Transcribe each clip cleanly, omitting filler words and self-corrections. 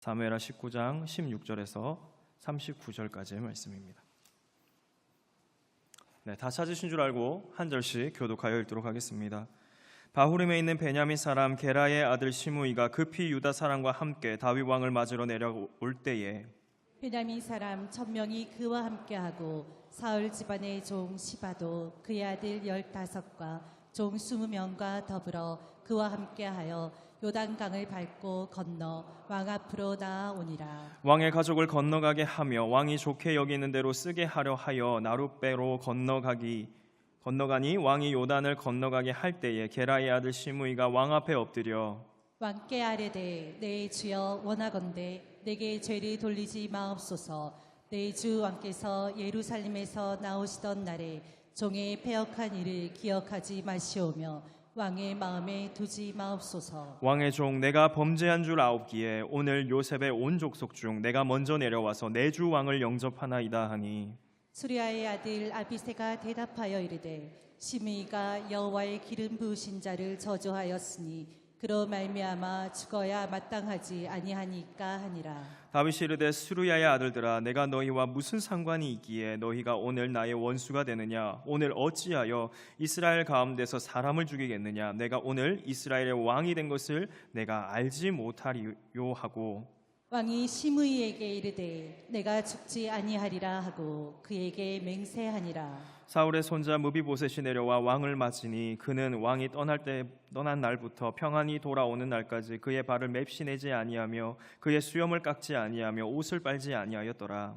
사무엘하 19장 16절에서 39절까지의 말씀입니다. 다 찾으신 줄 알고 한 절씩 교독하여 읽도록 하겠습니다. 바후림에 있는 베냐민 사람 게라의 아들 시므이가 급히 유다 사람과 함께 다윗 왕을 맞으러 내려올 때에 베냐민 사람 1000명이 그와 함께하고 사울 집안의 종 시바도 그의 아들 15과 종 20명과 더불어 그와 함께하여 요단강을 밟고 건너 왕 앞으로 나아오니라. 왕의 가족을 건너가게 하며 왕이 좋게 여기는 대로 쓰게 하려 하여 나룻배로 건너가니 왕이 요단을 건너가게 할 때에 게라의 아들 시므이가 왕 앞에 엎드려 왕께 아뢰되 내 주여 원하건대 내게 죄를 돌리지 마옵소서. 내 주 왕께서 예루살렘에서 나오시던 날에 종의 패역한 일을 기억하지 마시오며 왕의 마음에 두지 마옵소서. 왕의 종 내가 범죄한 줄 아옵기에 오늘 요셉의 온 족속 중 내가 먼저 내려와서 내 주 왕을 영접하나이다 하니 수리아의 아들 아비새가 대답하여 이르되 시므이가 여호와의 기름 부으신 자를 저주하였으니 그로 말미암아 죽어야 마땅하지 아니하니까 하니라. 다윗이 이르되 수르야의 아들들아 내가 너희와 무슨 상관이 있기에 너희가 오늘 나의 원수가 되느냐. 오늘 어찌하여 이스라엘 가운데서 사람을 죽이겠느냐. 내가 오늘 이스라엘의 왕이 된 것을 내가 알지 못하리요 하고 왕이 시므이에게 이르되 내가 죽지 아니하리라 하고 그에게 맹세하니라. 사울의 손자 무비보셋이 내려와 왕을 맞으니 그는 왕이 떠난 날부터 평안히 돌아오는 날까지 그의 발을 맵시내지 아니하며 그의 수염을 깎지 아니하며 옷을 빨지 아니하였더라.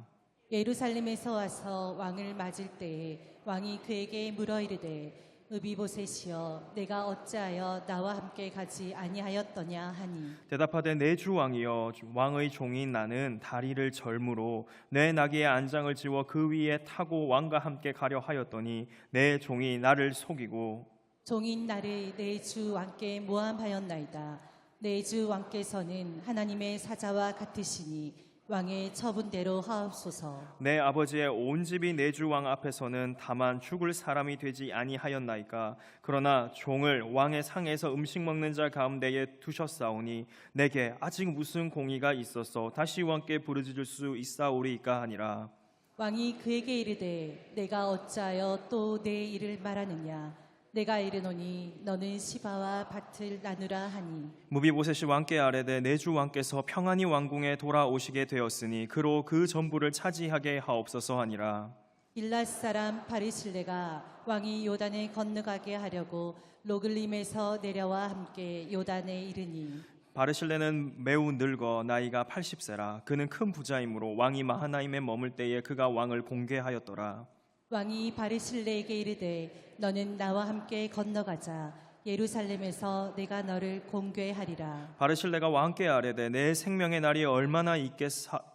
예루살렘에서 와서 왕을 맞을 때에 왕이 그에게 물어 이르되 무비보셋이여 내가 어찌하여 나와 함께 가지 아니하였더냐 하니 대답하되 내 주 왕이여 왕의 종인 나는 다리를 절므로 내 나귀의 안장을 지워 그 위에 타고 왕과 함께 가려 하였더니 내 종이 나를 속이고 종인 나를 내 주 왕께 모함하였나이다. 내 주 왕께서는 하나님의 사자와 같으시니 왕의 처분대로 하옵소서. 내 아버지의 온 집이 내 주 왕 앞에서는 다만 죽을 사람이 되지 아니하였나이까. 그러나 종을 왕의 상에서 음식 먹는 자 가운데에 두셨사오니 내게 아직 무슨 공의가 있어서 다시 왕께 부르짖을 수 있사오리이까 하니라. 왕이 그에게 이르되 내가 어찌하여 또 내 일을 말하느냐. 내가 이르노니 너는 시바와 밭을 나누라 하니 무비보셋이 왕께 아뢰되 내 주 왕께서 평안히 왕궁에 돌아오시게 되었으니 그로 그 전부를 차지하게 하옵소서 하니라. 일랏 사람 바리실레가 왕이 요단을 건너가게 하려고 로글림에서 내려와 함께 요단에 이르니 바르실레는 매우 늙어 나이가 80세라. 그는 큰 부자이므로 왕이 마하나임에 머물 때에 그가 왕을 공개하였더라. 왕이 바리실레에게 이르되 너는 나와 함께 건너가자. 예루살렘에서 내가 너를 공개하리라. 바르실레가 왕께 아뢰되 내 생명의 날이 얼마나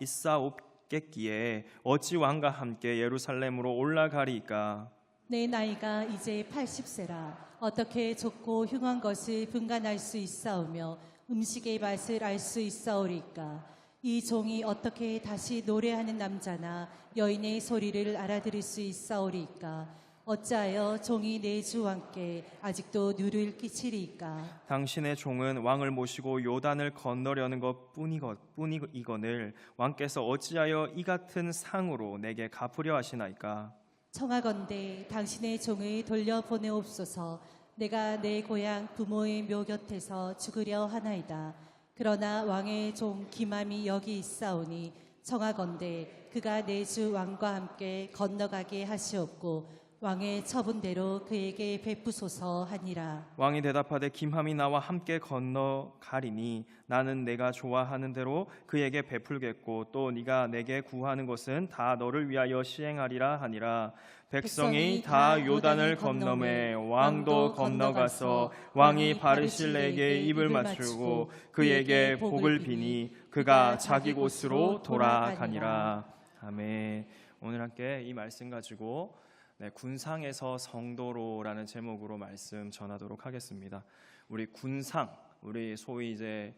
있사옵겠기에 어찌 왕과 함께 예루살렘으로 올라가리이까. 내 나이가 이제 80세라. 어떻게 좋고 흉한 것을 분간할 수 있사오며 음식의 맛을 알 수 있사오리까. 이 종이 어떻게 다시 노래하는 남자나 여인의 소리를 알아들을 수 있사오리까. 어찌하여 종이 내 주 왕께 아직도 누를 끼치리까. 당신의 종은 왕을 모시고 요단을 건너려는 것뿐이거늘 왕께서 어찌하여 이 같은 상으로 내게 갚으려 하시나이까. 청하건대 당신의 종을 돌려보내옵소서. 내가 내 고향 부모의 묘 곁에서 죽으려 하나이다. 그러나 왕의 종 기맘이 여기 있사오니 청하건대 그가 내 주 왕과 함께 건너가게 하시옵고 왕의 처분대로 그에게 베푸소서 하니라. 왕이 대답하되 김함이 나와 함께 건너가리니 나는 내가 좋아하는 대로 그에게 베풀겠고 또 네가 내게 구하는 것은 다 너를 위하여 시행하리라 하니라. 백성이 다 요단을 건너매 왕도 건너가서 왕이 바르실레에게 입을 맞추고 그에게 복을 비니 그가 자기 곳으로 돌아가니라. 아멘. 오늘 함께 이 말씀 가지고 군상에서 성도로라는 제목으로 말씀 전하도록 하겠습니다. 우리 군상, 우리 소위 이제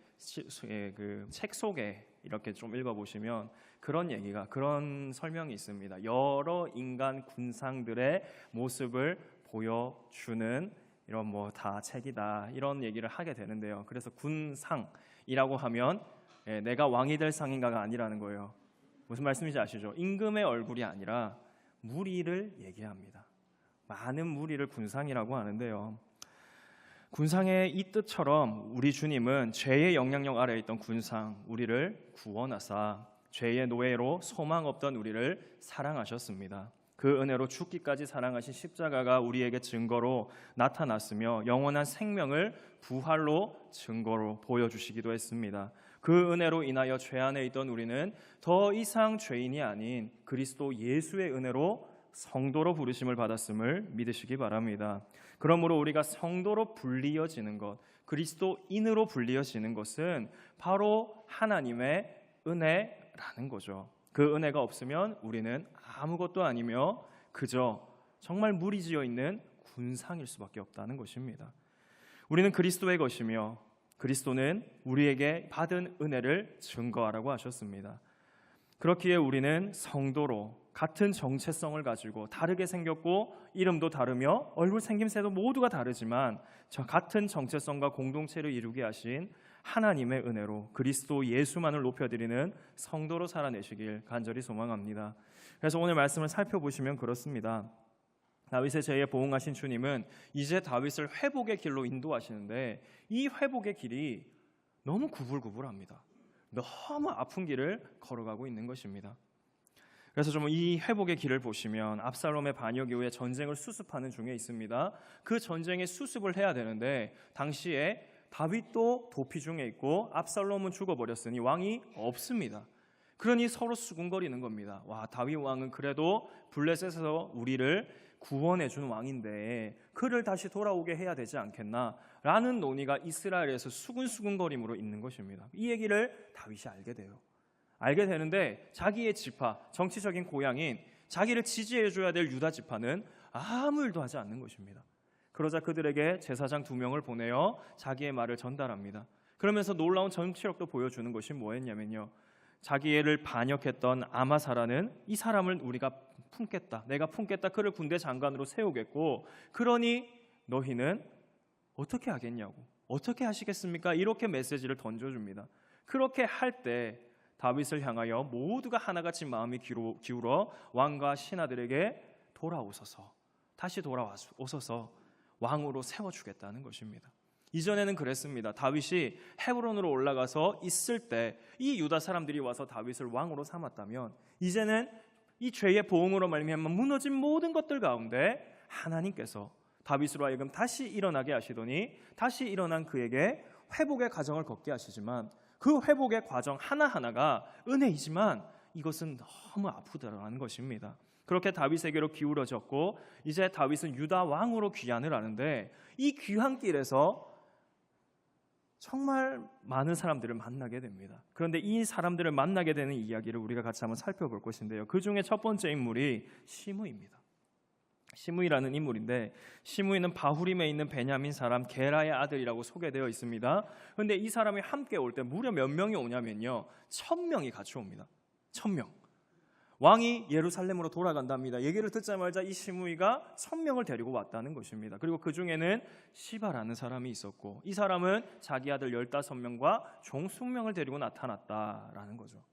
그 책 속에 이렇게 좀 읽어보시면 그런 설명이 있습니다. 여러 인간 군상들의 모습을 보여주는 이런 다 책이다 이런 얘기를 하게 되는데요. 그래서 군상이라고 하면 내가 왕이 될 상인가가 아니라는 거예요. 무슨 말씀인지 아시죠? 임금의 얼굴이 아니라 무리를 얘기합니다. 많은 무리를 군상이라고 하는데요. 군상의 이 뜻처럼 우리 주님은 죄의 영향력 아래에 있던 군상, 우리를 구원하사 죄의 노예로 소망 없던 우리를 사랑하셨습니다. 그 은혜로 죽기까지 사랑하신 십자가가 우리에게 증거로 나타났으며 영원한 생명을 부활로 증거로 보여주시기도 했습니다. 그 은혜로 인하여 죄 안에 있던 우리는 더 이상 죄인이 아닌 그리스도 예수의 은혜로 성도로 부르심을 받았음을 믿으시기 바랍니다. 그러므로 우리가 성도로 불리어지는 것, 그리스도인으로 불리어지는 것은 바로 하나님의 은혜라는 거죠. 그 은혜가 없으면 우리는 아무것도 아니며 그저 정말 무리지어 있는 군상일 수밖에 없다는 것입니다. 우리는 그리스도의 것이며 그리스도는 우리에게 받은 은혜를 증거하라고 하셨습니다. 그렇기에 우리는 성도로 같은 정체성을 가지고 다르게 생겼고 이름도 다르며 얼굴 생김새도 모두가 다르지만 같은 정체성과 공동체를 이루게 하신 하나님의 은혜로 그리스도 예수만을 높여드리는 성도로 살아내시길 간절히 소망합니다. 그래서 오늘 말씀을 살펴보시면 그렇습니다. 다윗의 죄에 보응하신 주님은 이제 다윗을 회복의 길로 인도하시는데 이 회복의 길이 너무 구불구불합니다. 너무 아픈 길을 걸어가고 있는 것입니다. 그래서 좀 이 회복의 길을 보시면 압살롬의 반역 이후에 전쟁을 수습하는 중에 있습니다. 그 전쟁의 수습을 해야 되는데 당시에 다윗도 도피 중에 있고 압살롬은 죽어버렸으니 왕이 없습니다. 그러니 서로 수군거리는 겁니다. 와, 다윗 왕은 그래도 블레셋에서 우리를 구원해 준 왕인데 그를 다시 돌아오게 해야 되지 않겠나 라는 논의가 이스라엘에서 수군수군거림으로 있는 것입니다. 이 얘기를 다윗이 알게 돼요. 알게 되는데 자기의 지파, 정치적인 고향인 자기를 지지해줘야 될 유다 지파는 아무 일도 하지 않는 것입니다. 그러자 그들에게 제사장 2명을 보내어 자기의 말을 전달합니다. 그러면서 놀라운 정치력도 보여주는 것이 뭐였냐면요, 자기를 반역했던 아마사라는 이 사람을 우리가 품겠다, 내가 품겠다, 그를 군대 장관으로 세우겠고 그러니 너희는 어떻게 하겠냐고, 어떻게 하시겠습니까? 이렇게 메시지를 던져줍니다. 그렇게 할 때 다윗을 향하여 모두가 하나같이 마음이 기울어 왕과 신하들에게 돌아오소서, 다시 돌아오소서 왕으로 세워주겠다는 것입니다. 이전에는 그랬습니다. 다윗이 헤브론으로 올라가서 있을 때 이 유다 사람들이 와서 다윗을 왕으로 삼았다면 이제는 이 죄의 보응으로 말미암아 무너진 모든 것들 가운데 하나님께서 다윗으로 하여금 다시 일어나게 하시더니 다시 일어난 그에게 회복의 과정을 걷게 하시지만 그 회복의 과정 하나하나가 은혜이지만 이것은 너무 아프다라는 것입니다. 그렇게 다윗에게로 기울어졌고 이제 다윗은 유다 왕으로 귀환을 하는데 이 귀환 길에서 정말 많은 사람들을 만나게 됩니다. 그런데 이 사람들을 만나게 되는 이야기를 우리가 같이 한번 살펴볼 것인데요. 그 중에 첫 번째 인물이 시므이입니다. 시므이라는 인물인데 시므이는 바후림에 있는 베냐민 사람 게라의 아들이라고 소개되어 있습니다. 그런데 이 사람이 함께 올 때 무려 몇 명이 오냐면요, 1000명이 같이 옵니다. 1000명. 왕이 예루살렘으로 돌아간답니다. 얘기를 듣자마자 이 시므이가 1000명을 데리고 왔다는 것입니다. 그리고 그 중에는 시바라는 사람이 있었고 이 사람은 자기 아들 15명과 종 20명을 데리고 나타났다라는 거죠.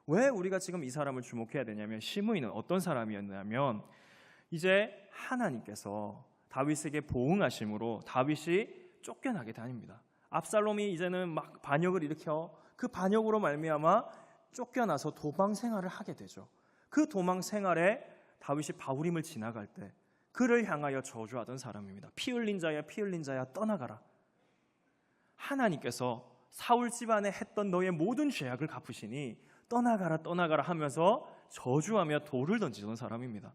왜 우리가 지금 이 사람을 주목해야 되냐면 시므이는 어떤 사람이었냐면 이제 하나님께서 다윗에게 보응하심으로 다윗이 쫓겨나게 다닙니다. 압살롬이 이제는 막 반역을 일으켜 그 반역으로 말미암아 쫓겨나서 도망 생활을 하게 되죠. 그 도망 생활에 다윗이 바후림을 지나갈 때 그를 향하여 저주하던 사람입니다. 피 흘린 자야, 피 흘린 자야, 떠나가라. 하나님께서 사울 집안에 했던 너의 모든 죄악을 갚으시니 떠나가라, 떠나가라 하면서 저주하며 돌을 던지던 사람입니다.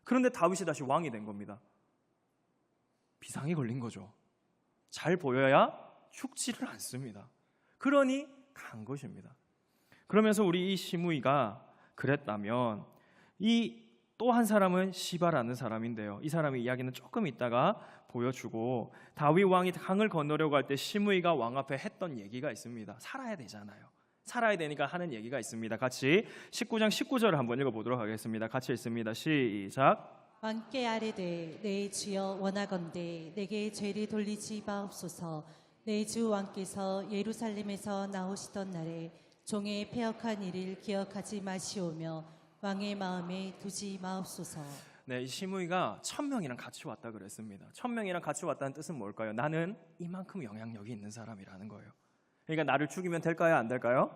그런데 다윗이 다시 왕이 된 겁니다. 비상이 걸린 거죠. 잘 보여야 죽지를 않습니다. 그러니 간 것입니다. 그러면서 우리 이 시므이가 그랬다면 이 또 한 사람은 시바라는 사람인데요. 이 사람의 이야기는 조금 있다가 보여주고 다윗 왕이 강을 건너려고 할 때 시므이가 왕 앞에 했던 얘기가 있습니다. 살아야 되잖아요. 살아야 되니까 하는 얘기가 있습니다. 같이 19장 19절을 한번 읽어보도록 하겠습니다. 같이 읽습니다. 시작. 왕께 아뢰되 내 주여 원하건대 내게 죄를 돌리지 마옵소서. 내 주 왕께서 예루살렘에서 나오시던 날에 종의 패역한 일을 기억하지 마시오며 왕의 마음에 두지 마옵소서. 네, 이 시므이가 1000명이랑 같이 왔다 그랬습니다. 1000명이랑 같이 왔다는 뜻은 뭘까요? 나는 이만큼 영향력이 있는 사람이라는 거예요. 그러니까 나를 죽이면 될까요? 안 될까요?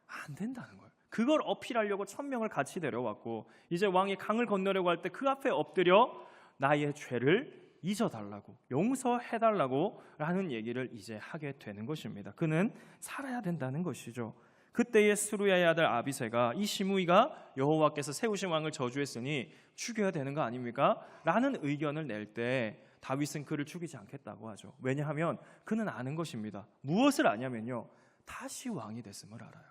안 된다는 거예요. 그걸 어필하려고 1000명을 같이 데려왔고, 이제 왕이 강을 건너려고 할 때 그 앞에 엎드려 나의 죄를 잊어달라고, 용서해달라고 라는 얘기를 이제 하게 되는 것입니다. 그는 살아야 된다는 것이죠. 그때의 스루야의 아들 아비새가 이 시므이가 여호와께서 세우신 왕을 저주했으니 죽여야 되는 거 아닙니까? 라는 의견을 낼 때 다윗은 그를 죽이지 않겠다고 하죠. 왜냐하면 그는 아는 것입니다. 무엇을 아냐면요, 다시 왕이 됐음을 알아요.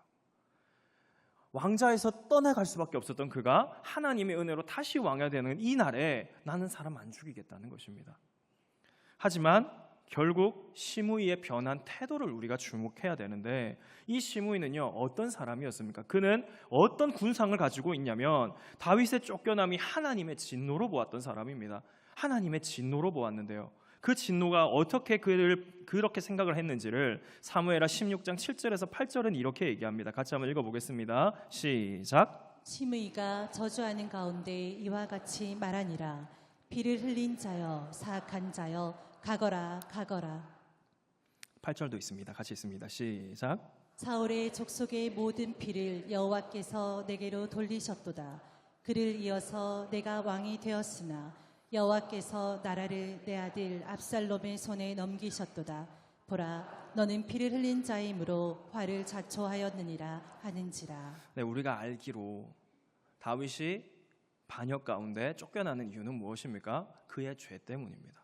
왕자에서 떠나갈 수밖에 없었던 그가 하나님의 은혜로 다시 왕이 되는 이 날에 나는 사람 안 죽이겠다는 것입니다. 하지만 결국 시므이의 변한 태도를 우리가 주목해야 되는데, 이 시므이는요 어떤 사람이었습니까? 그는 어떤 군상을 가지고 있냐면 다윗의 쫓겨남이 하나님의 진노로 보았던 사람입니다. 하나님의 진노로 보았는데요, 그 진노가 어떻게 그를 그렇게 생각을 했는지를 사무엘하 16장 7절에서 8절은 이렇게 얘기합니다. 같이 한번 읽어보겠습니다. 시작. 시므이가 저주하는 가운데 이와 같이 말하니라. 피를 흘린 자여, 사악한 자여, 가거라 가거라. 8절도 있습니다. 같이 있습니다. 시작. 사울의 족속의 모든 피를 여호와께서 내게로 돌리셨도다. 그를 이어서 내가 왕이 되었으나 여호와께서 나라를 내 아들 압살롬의 손에 넘기셨도다. 보라, 너는 피를 흘린 자이므로 화를 자초하였느니라 하는지라. 네, 우리가 알기로 다윗이 반역 가운데 쫓겨나는 이유는 무엇입니까? 그의 죄 때문입니다.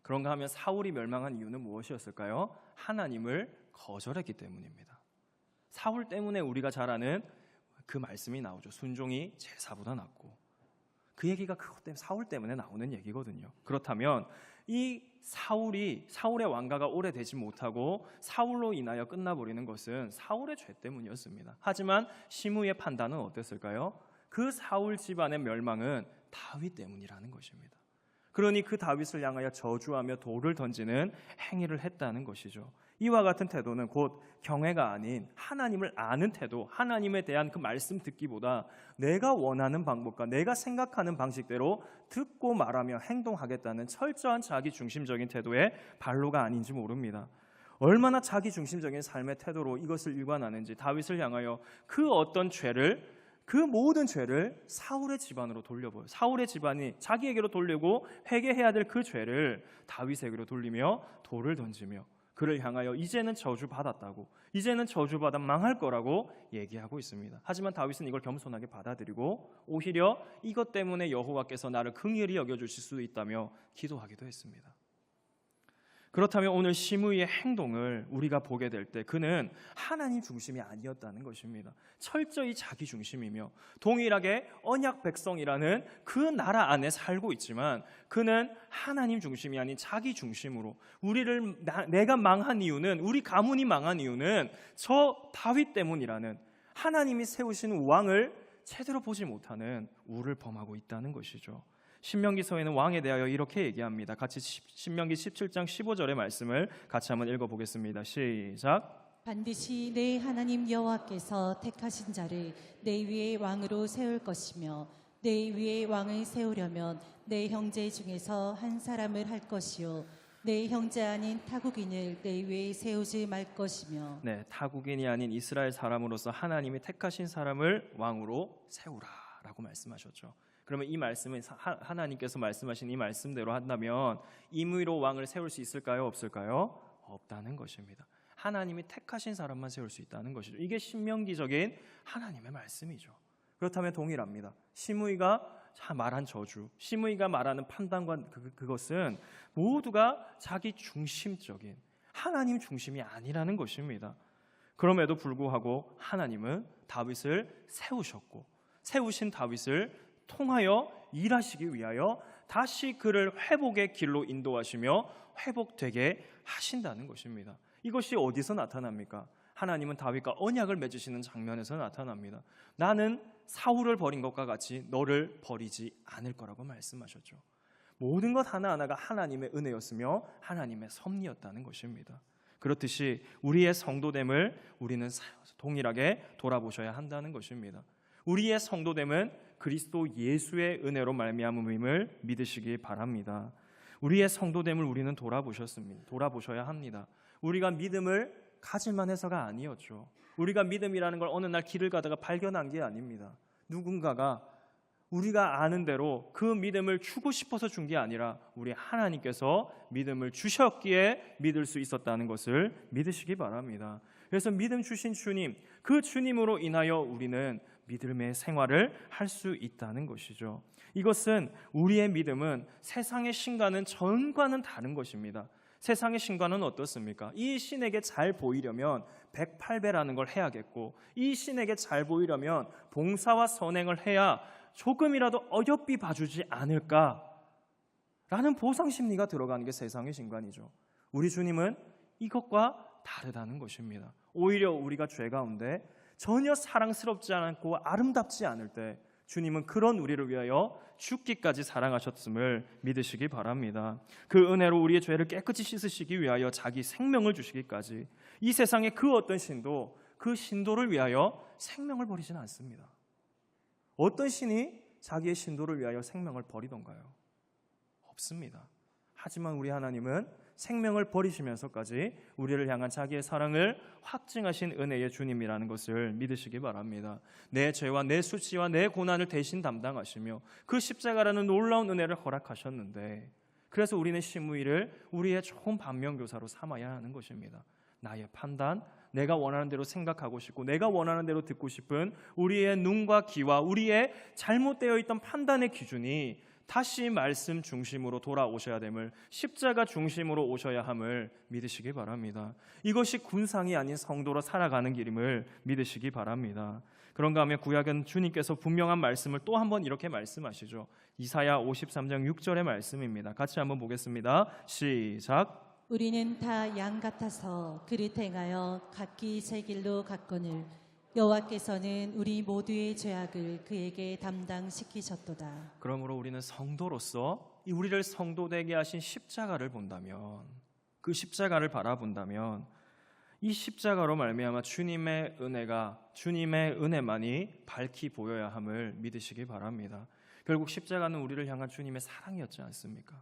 그런가 하면 사울이 멸망한 이유는 무엇이었을까요? 하나님을 거절했기 때문입니다. 사울 때문에 우리가 잘 아는 그 말씀이 나오죠. 순종이 제사보다 낫고. 그 얘기가 그것 때문에, 사울 때문에 나오는 얘기거든요. 그렇다면 이 사울의 왕가가 오래되지 못하고 사울로 인하여 끝나버리는 것은 사울의 죄 때문이었습니다. 하지만 시므이의 판단은 어땠을까요? 그 사울 집안의 멸망은 다윗 때문이라는 것입니다. 그러니 그 다윗을 향하여 저주하며 돌을 던지는 행위를 했다는 것이죠. 이와 같은 태도는 곧 경외가 아닌 하나님을 아는 태도, 하나님에 대한 그 말씀 듣기보다 내가 원하는 방법과 내가 생각하는 방식대로 듣고 말하며 행동하겠다는 철저한 자기중심적인 태도의 발로가 아닌지 모릅니다. 얼마나 자기중심적인 삶의 태도로 이것을 일관하는지, 다윗을 향하여 그 어떤 죄를, 그 모든 죄를 사울의 집안으로 돌려보여요. 사울의 집안이 자기에게로 돌리고 회개해야 될 그 죄를 다윗에게로 돌리며 돌을 던지며 그를 향하여 이제는 저주받았다고, 이제는 저주받아 망할 거라고 얘기하고 있습니다. 하지만 다윗은 이걸 겸손하게 받아들이고 오히려 이것 때문에 여호와께서 나를 긍휼히 여겨주실 수 있다며 기도하기도 했습니다. 그렇다면 오늘 시므이의 행동을 우리가 보게 될 때 그는 하나님 중심이 아니었다는 것입니다. 철저히 자기 중심이며 동일하게 언약 백성이라는 그 나라 안에 살고 있지만 그는 하나님 중심이 아닌 자기 중심으로 내가 망한 이유는, 우리 가문이 망한 이유는 저 다윗 때문이라는, 하나님이 세우신 왕을 제대로 보지 못하는 우를 범하고 있다는 것이죠. 신명기서에는 왕에 대하여 이렇게 얘기합니다. 같이 신명기 17장 15절의 말씀을 같이 한번 읽어보겠습니다. 시작. 반드시 내 하나님 여호와께서 택하신 자를 내 위에 왕으로 세울 것이며 내 위에 왕을 세우려면 내 형제 중에서 한 사람을 할 것이요 내 형제 아닌 타국인을 내 위에 세우지 말 것이며. 네, 타국인이 아닌 이스라엘 사람으로서 하나님이 택하신 사람을 왕으로 세우라라고 말씀하셨죠. 그러면 이 말씀은 하나님께서 말씀하신 이 말씀대로 한다면 임의로 왕을 세울 수 있을까요? 없을까요? 없다는 것입니다. 하나님이 택하신 사람만 세울 수 있다는 것이죠. 이게 신명기적인 하나님의 말씀이죠. 그렇다면 동일합니다. 시므이가 말한 저주, 시므이가 말하는 판단과 그것은 모두가 자기 중심적인, 하나님 중심이 아니라는 것입니다. 그럼에도 불구하고 하나님은 다윗을 세우셨고, 세우신 다윗을 통하여 일하시기 위하여 다시 그를 회복의 길로 인도하시며 회복되게 하신다는 것입니다. 이것이 어디서 나타납니까? 하나님은 다윗과 언약을 맺으시는 장면에서 나타납니다. 나는 사울을 버린 것과 같이 너를 버리지 않을 거라고 말씀하셨죠. 모든 것 하나하나가 하나님의 은혜였으며 하나님의 섭리였다는 것입니다. 그렇듯이 우리의 성도됨을 우리는 동일하게 돌아보셔야 한다는 것입니다. 우리의 성도됨은 그리스도 예수의 은혜로 말미암음을 믿으시기 바랍니다. 우리의 성도됨을 우리는 돌아보셔야 합니다. 우리가 믿음을 가질만 해서가 아니었죠. 우리가 믿음이라는 걸 어느 날 길을 가다가 발견한 게 아닙니다. 누군가가 우리가 아는 대로 그 믿음을 주고 싶어서 준 게 아니라 우리 하나님께서 믿음을 주셨기에 믿을 수 있었다는 것을 믿으시기 바랍니다. 그래서 믿음 주신 주님, 그 주님으로 인하여 우리는 믿음의 생활을 할 수 있다는 것이죠. 이것은 우리의 믿음은 세상의 신과는 전과는 다른 것입니다. 세상의 신과는 어떻습니까? 이 신에게 잘 보이려면 108배라는 걸 해야겠고, 이 신에게 잘 보이려면 봉사와 선행을 해야 조금이라도 어여삐 봐주지 않을까라는 보상 심리가 들어가는 게 세상의 신관이죠. 우리 주님은 이것과 다르다는 것입니다. 오히려 우리가 죄 가운데 전혀 사랑스럽지 않고 아름답지 않을 때 주님은 그런 우리를 위하여 죽기까지 사랑하셨음을 믿으시기 바랍니다. 그 은혜로 우리의 죄를 깨끗이 씻으시기 위하여 자기 생명을 주시기까지 이 세상의 그 어떤 신도 그 신도를 위하여 생명을 버리지는 않습니다. 어떤 신이 자기의 신도를 위하여 생명을 버리던가요? 없습니다. 하지만 우리 하나님은 생명을 버리시면서까지 우리를 향한 자기의 사랑을 확증하신 은혜의 주님이라는 것을 믿으시기 바랍니다. 내 죄와 내 수치와 내 고난을 대신 담당하시며 그 십자가라는 놀라운 은혜를 허락하셨는데, 그래서 우리는 시므이를 우리의 좋은 반면교사로 삼아야 하는 것입니다. 나의 판단, 내가 원하는 대로 생각하고 싶고 내가 원하는 대로 듣고 싶은 우리의 눈과 귀와 우리의 잘못되어 있던 판단의 기준이 다시 말씀 중심으로 돌아오셔야 됨을, 십자가 중심으로 오셔야 함을 믿으시기 바랍니다. 이것이 군상이 아닌 성도로 살아가는 길임을 믿으시기 바랍니다. 그런가 하면 구약은 주님께서 분명한 말씀을 또 한 번 이렇게 말씀하시죠. 이사야 53장 6절의 말씀입니다. 같이 한번 보겠습니다. 시작. 우리는 다 양 같아서 그릇 행하여 각기 제 길로 갔거늘 여호와께서는 우리 모두의 죄악을 그에게 담당시키셨도다. 그러므로 우리는 성도로서 우리를 성도되게 하신 십자가를 본다면, 그 십자가를 바라본다면 이 십자가로 말미암아 주님의 은혜만이 밝히 보여야 함을 믿으시기 바랍니다. 결국 십자가는 우리를 향한 주님의 사랑이었지 않습니까?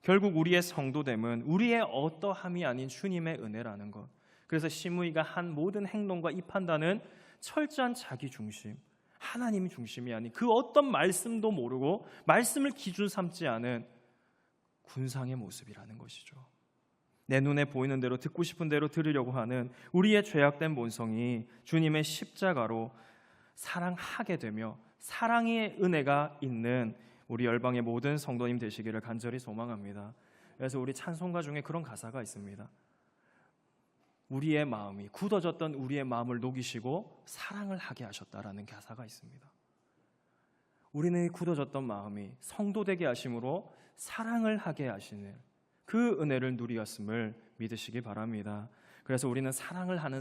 결국 우리의 성도됨은 우리의 어떠함이 아닌 주님의 은혜라는 것. 그래서 시므이가 한 모든 행동과 이 판단은 철저한 자기 중심, 하나님 중심이 아닌 그 어떤 말씀도 모르고 말씀을 기준 삼지 않은 군상의 모습이라는 것이죠. 내 눈에 보이는 대로 듣고 싶은 대로 들으려고 하는 우리의 죄악된 본성이 주님의 십자가로 사랑하게 되며 사랑의 은혜가 있는 우리 열방의 모든 성도님 되시기를 간절히 소망합니다. 그래서 우리 찬송가 중에 그런 가사가 있습니다. 우리의 마음이 굳어졌던 우리의 마음을 녹이시고 사랑을 하게 하셨다라는 가사가 있습니다. 우리는 굳어졌던 마음이 성도되게 하심으로 사랑을 하게 하시는 그 은혜를 누리었음을 믿으시기 바랍니다. 그래서 우리는 사랑을 하는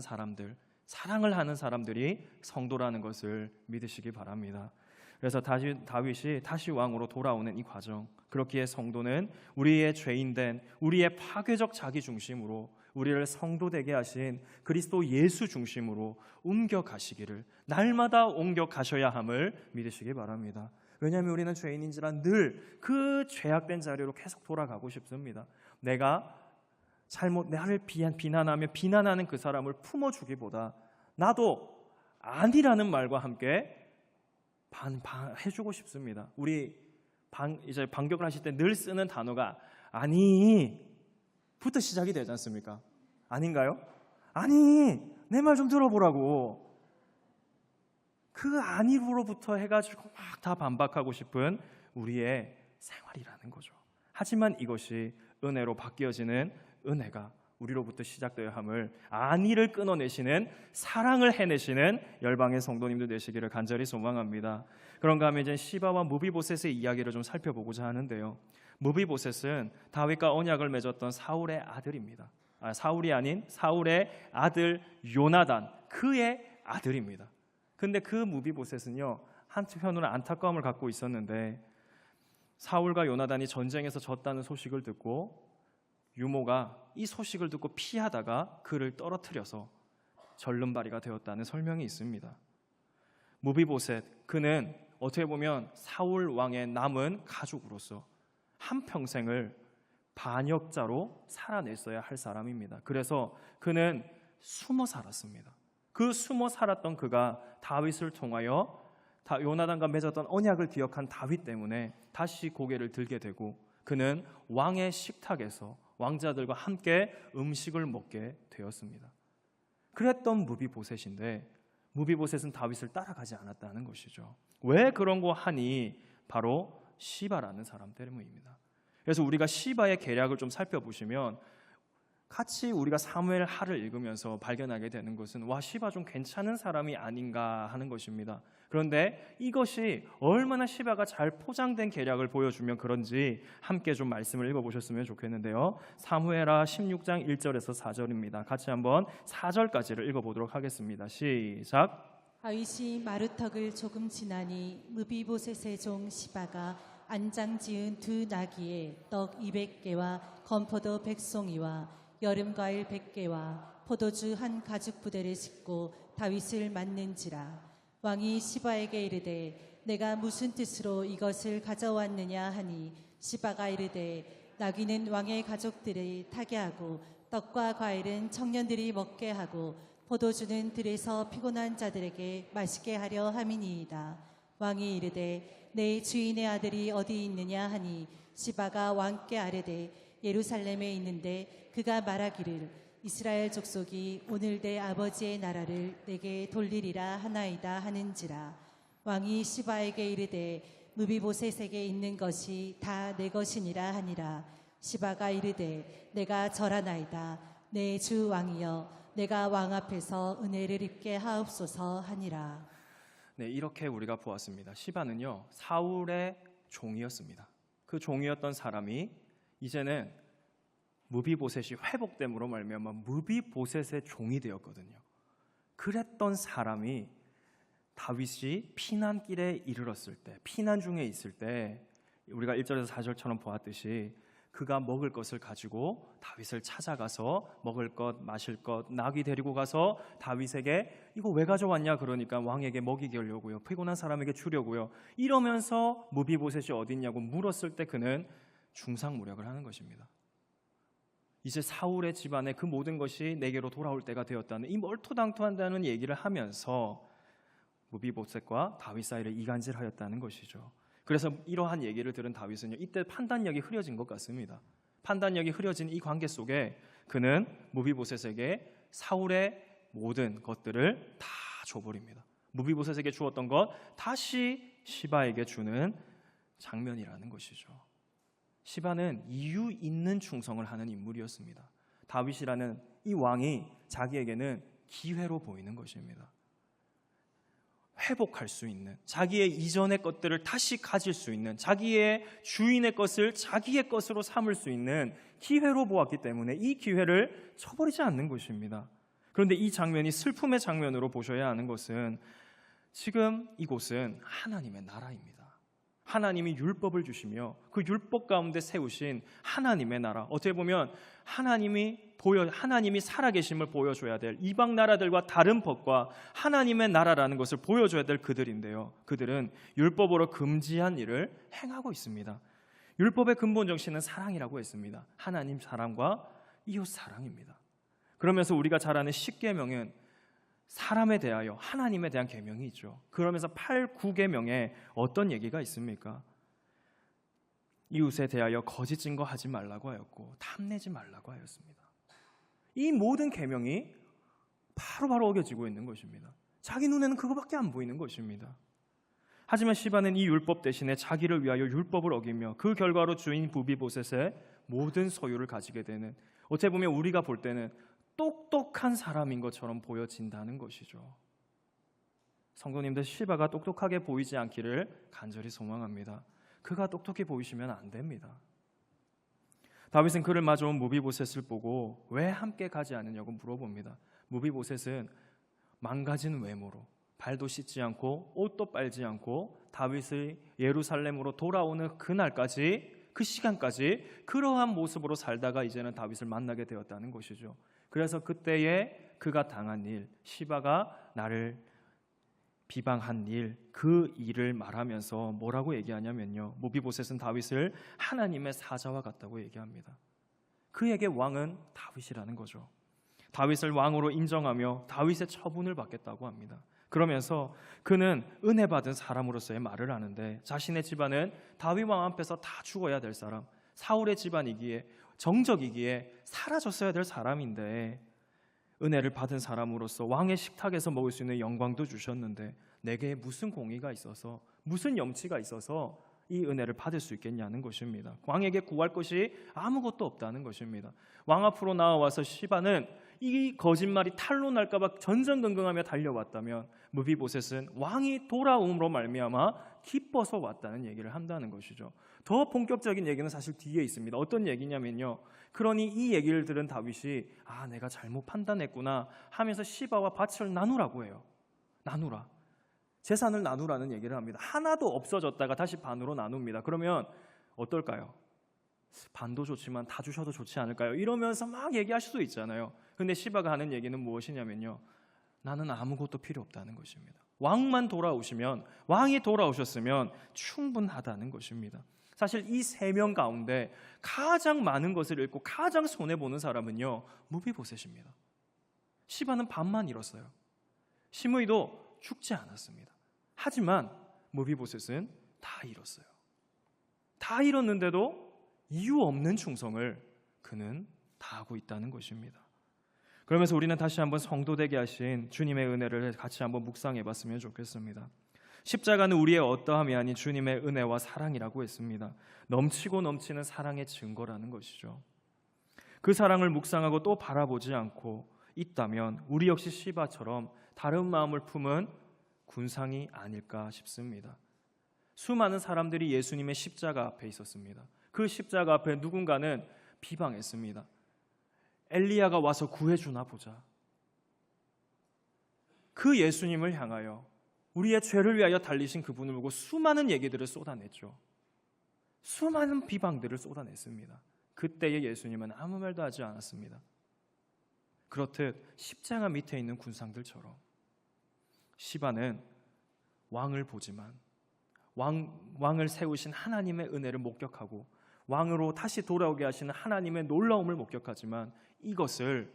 사람들이 성도라는 것을 믿으시기 바랍니다. 그래서 다윗이 다시 왕으로 돌아오는 이 과정, 그렇기에 성도는 우리의 죄인된 우리의 파괴적 자기 중심으로 우리를 성도되게 하신 그리스도 예수 중심으로 옮겨가시기를, 날마다 옮겨가셔야 함을 믿으시기 바랍니다. 왜냐하면 우리는 죄인인지라 늘 그 죄악된 자리로 계속 돌아가고 싶습니다. 내가 나를 비난하며 비난하는 그 사람을 품어주기보다 나도 아니라는 말과 함께 해주고 싶습니다. 우리 이제 반격을 하실 때 늘 쓰는 단어가 아니부터 시작이 되지 않습니까? 아닌가요? 아니, 내 말 좀 들어보라고. 그 아니로부터 해가지고 막 다 반박하고 싶은 우리의 생활이라는 거죠. 하지만 이것이 은혜로 바뀌어지는 은혜가 우리로부터 시작되어야 함을, 안위를 끊어내시는 사랑을 해내시는 열방의 성도님들 되시기를 간절히 소망합니다. 그런가 하면 이제 시바와 무비보셋의 이야기를 좀 살펴보고자 하는데요. 무비보셋은 다윗과 언약을 맺었던 사울의 아들입니다. 사울이 아닌 사울의 아들 요나단, 그의 아들입니다. 근데 그 무비보셋은요, 한편으로 안타까움을 갖고 있었는데 사울과 요나단이 전쟁에서 졌다는 소식을 듣고 유모가 이 소식을 듣고 피하다가 그를 떨어뜨려서 절름발이가 되었다는 설명이 있습니다. 무비보셋, 그는 어떻게 보면 사울 왕의 남은 가족으로서 한평생을 반역자로 살아냈어야 할 사람입니다. 그래서 그는 숨어 살았습니다. 그 숨어 살았던 그가 다윗을 통하여 요나단과 맺었던 언약을 기억한 다윗 때문에 다시 고개를 들게 되고 그는 왕의 식탁에서 왕자들과 함께 음식을 먹게 되었습니다. 그랬던 무비보셋인데 무비보셋은 다윗을 따라가지 않았다는 것이죠. 왜 그런 거 하니? 바로 시바라는 사람 때문입니다. 그래서 우리가 시바의 계략을 좀 살펴보시면 같이 우리가 사무엘 하를 읽으면서 발견하게 되는 것은 와, 시바 좀 괜찮은 사람이 아닌가 하는 것입니다. 그런데 이것이 얼마나 시바가 잘 포장된 계략을 보여주면 그런지 함께 좀 말씀을 읽어보셨으면 좋겠는데요. 사무엘하 16장 1절에서 4절입니다. 같이 한번 4절까지를 읽어보도록 하겠습니다. 시작. 다윗이 마루턱을 조금 지나니 무비보셋의 종 시바가 안장 지은 두 나귀에 떡 200개와 건포도 100송이와 여름과일 100개와 포도주 한 가죽 부대를 싣고 다윗을 맞는지라. 왕이 시바에게 이르되 내가 무슨 뜻으로 이것을 가져왔느냐 하니 시바가 이르되 나귀는 왕의 가족들이 타게 하고 떡과 과일은 청년들이 먹게 하고 포도주는 들에서 피곤한 자들에게 마시게 하려 함이니이다. 왕이 이르되 내 주인의 아들이 어디 있느냐 하니 시바가 왕께 아뢰되 예루살렘에 있는데 그가 말하기를 이스라엘 족속이 오늘 내 아버지의 나라를 내게 돌리리라 하나이다 하는지라. 왕이 시바에게 이르되 무비보셋에게 있는 것이 다 내 것이니라 하니라. 시바가 이르되 내가 절하나이다. 내 주 왕이여 내가 왕 앞에서 은혜를 입게 하옵소서 하니라. 네, 이렇게 우리가 보았습니다. 시바는요, 사울의 종이었습니다. 그 종이었던 사람이 이제는 무비보셋이 회복됨으로 말미암아 무비보셋의 종이 되었거든요. 그랬던 사람이 다윗이 피난길에 이르렀을 때, 피난 중에 있을 때 우리가 1절에서 4절처럼 보았듯이 그가 먹을 것을 가지고 다윗을 찾아가서 먹을 것, 마실 것, 나귀 데리고 가서 다윗에게 이거 왜 가져왔냐 그러니까 왕에게 먹이게 하려고요. 피곤한 사람에게 주려고요. 이러면서 무비보셋이 어디 있냐고 물었을 때 그는 중상모략을 하는 것입니다. 이제 사울의 집안에 그 모든 것이 내게로 돌아올 때가 되었다는 이 멀토당토한다는 얘기를 하면서 무비보셋과 다윗 사이를 이간질하였다는 것이죠. 그래서 이러한 얘기를 들은 다윗은요, 이때 판단력이 흐려진 것 같습니다. 판단력이 흐려진 이 관계 속에 그는 무비보셋에게 사울의 모든 것들을 다 줘버립니다. 무비보셋에게 주었던 것 다시 시바에게 주는 장면이라는 것이죠. 시바는 이유 있는 충성을 하는 인물이었습니다. 다윗이라는 이 왕이 자기에게는 기회로 보이는 것입니다. 회복할 수 있는, 자기의 이전의 것들을 다시 가질 수 있는, 자기의 주인의 것을 자기의 것으로 삼을 수 있는 기회로 보았기 때문에 이 기회를 쳐버리지 않는 것입니다. 그런데 이 장면이 슬픔의 장면으로 보셔야 하는 것은 지금 이곳은 하나님의 나라입니다. 하나님이 율법을 주시며 그 율법 가운데 세우신 하나님의 나라, 어떻게 보면 하나님이 살아계심을 보여줘야 될 이방 나라들과 다른 법과 하나님의 나라라는 것을 보여줘야 될 그들인데요, 그들은 율법으로 금지한 일을 행하고 있습니다. 율법의 근본 정신은 사랑이라고 했습니다. 하나님 사랑과 이웃 사랑입니다. 그러면서 우리가 잘 아는 십계명은 사람에 대하여 하나님에 대한 계명이 있죠. 그러면서 8, 9계명에 어떤 얘기가 있습니까? 이웃에 대하여 거짓 증거하지 말라고 하였고 탐내지 말라고 하였습니다. 이 모든 계명이 바로바로 어겨지고 있는 것입니다. 자기 눈에는 그거밖에 안 보이는 것입니다. 하지만 시바는 이 율법 대신에 자기를 위하여 율법을 어기며 그 결과로 주인 무비보셋의 모든 소유를 가지게 되는, 어떻게 보면 우리가 볼 때는 똑똑한 사람인 것처럼 보여진다는 것이죠. 성도님들, 시바가 똑똑하게 보이지 않기를 간절히 소망합니다. 그가 똑똑히 보이시면 안 됩니다. 다윗은 그를 마주온 무비보셋을 보고 왜 함께 가지 않느냐고 물어봅니다. 무비보셋은 망가진 외모로 발도 씻지 않고 옷도 빨지 않고 다윗의 예루살렘으로 돌아오는 그날까지 그 시간까지 그러한 모습으로 살다가 이제는 다윗을 만나게 되었다는 것이죠. 그래서 그때에 그가 당한 일, 시바가 나를 비방한 일, 그 일을 말하면서 뭐라고 얘기하냐면요, 무비보셋은 다윗을 하나님의 사자와 같다고 얘기합니다. 그에게 왕은 다윗이라는 거죠. 다윗을 왕으로 인정하며 다윗의 처분을 받겠다고 합니다. 그러면서 그는 은혜 받은 사람으로서의 말을 하는데, 자신의 집안은 다윗 왕 앞에서 다 죽어야 될 사람, 사울의 집안이기에, 정적이기에 사라졌어야 될 사람인데 은혜를 받은 사람으로서 왕의 식탁에서 먹을 수 있는 영광도 주셨는데 내게 무슨 공의가 있어서, 무슨 염치가 있어서 이 은혜를 받을 수 있겠냐는 것입니다. 왕에게 구할 것이 아무것도 없다는 것입니다. 왕 앞으로 나와서 시바는 이 거짓말이 탄로 날까 봐 전전긍긍하며 달려왔다면, 무비보셋은 왕이 돌아옴으로 말미암아 기뻐서 왔다는 얘기를 한다는 것이죠. 더 본격적인 얘기는 사실 뒤에 있습니다. 어떤 얘기냐면요, 그러니 이 얘기를 들은 다윗이 내가 잘못 판단했구나 하면서 시바와 밭을 나누라고 해요. 나누라, 재산을 나누라는 얘기를 합니다. 하나도 없어졌다가 다시 반으로 나눕니다. 그러면 어떨까요? 반도 좋지만 다 주셔도 좋지 않을까요? 이러면서 막 얘기할 수도 있잖아요. 근데 시바가 하는 얘기는 무엇이냐면요, 나는 아무것도 필요 없다는 것입니다. 왕만 돌아오시면, 왕이 돌아오셨으면 충분하다는 것입니다. 사실 이 세 명 가운데 가장 많은 것을 잃고 가장 손해보는 사람은요, 무비보셋입니다. 시바는 반만 잃었어요. 시므이도 죽지 않았습니다. 하지만 무비보셋은 다 잃었어요. 다 잃었는데도 이유 없는 충성을 그는 다하고 있다는 것입니다. 그러면서 우리는 다시 한번 성도 되게 하신 주님의 은혜를 같이 한번 묵상해 봤으면 좋겠습니다. 십자가는 우리의 어떠함이 아닌 주님의 은혜와 사랑이라고 했습니다. 넘치고 넘치는 사랑의 증거라는 것이죠. 그 사랑을 묵상하고 또 바라보지 않고 있다면 우리 역시 시바처럼 다른 마음을 품은 군상이 아닐까 싶습니다. 수많은 사람들이 예수님의 십자가 앞에 있었습니다. 그 십자가 앞에 누군가는 비방했습니다. 엘리야가 와서 구해주나 보자. 그 예수님을 향하여, 우리의 죄를 위하여 달리신 그분을 보고 수많은 얘기들을 쏟아냈죠. 수많은 비방들을 쏟아냈습니다. 그때의 예수님은 아무 말도 하지 않았습니다. 그렇듯 십자가 밑에 있는 군상들처럼 시바는 왕을 보지만 왕을 세우신 하나님의 은혜를 목격하고 왕으로 다시 돌아오게 하시는 하나님의 놀라움을 목격하지만 이것을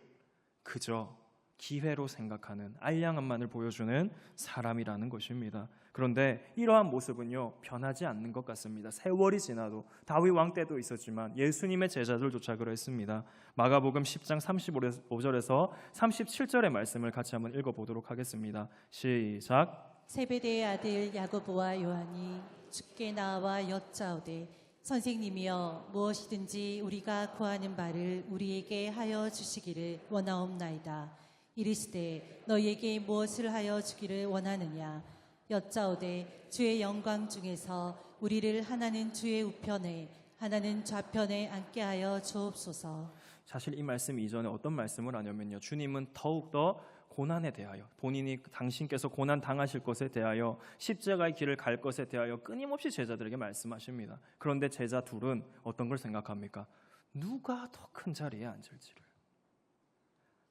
그저 기회로 생각하는, 알량함만을 보여주는 사람이라는 것입니다. 그런데 이러한 모습은요, 변하지 않는 것 같습니다. 세월이 지나도, 다윗 왕 때도 있었지만 예수님의 제자들조차 그랬습니다. 마가복음 10장 35절에서 37절의 말씀을 같이 한번 읽어보도록 하겠습니다. 시작. 세베대의 아들 야고보와 요한이 주께 나와 여짜오되, 선생님이여, 무엇이든지 우리가 구하는 바를 우리에게 하여 주시기를 원하옵나이다. 이르시되, 너희에게 무엇을 하여 주기를 원하느냐? 여짜오되, 주의 영광 중에서 우리를 하나는 주의 우편에 하나는 좌편에 앉게 하여 주옵소서. 사실 이 말씀 이전에 어떤 말씀을 하냐면요, 주님은 더욱더 고난에 대하여, 본인이 당신께서 고난 당하실 것에 대하여, 십자가의 길을 갈 것에 대하여 끊임없이 제자들에게 말씀하십니다. 그런데 제자 둘은 어떤 걸 생각합니까? 누가 더 큰 자리에 앉을지를,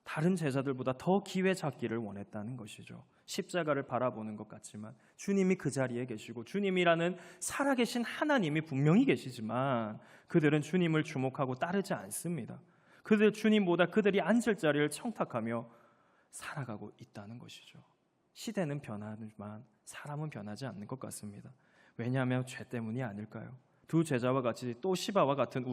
다른 제자들보다 더 기회 잡기를 원했다는 것이죠. 십자가를 바라보는 것 같지만 주님이 그 자리에 계시고 주님이라는 살아계신 하나님이 분명히 계시지만 그들은 주님을 주목하고 따르지 않습니다. 그들 주님보다 그들이 앉을 자리를 청탁하며 살아가고 있다는 것이죠. 시대는 변하지만 사람은 변하지 않는 것 같습니다. 왜냐하면 죄 때문이 아닐까요? 두 제자와 같이 또 시바와 같은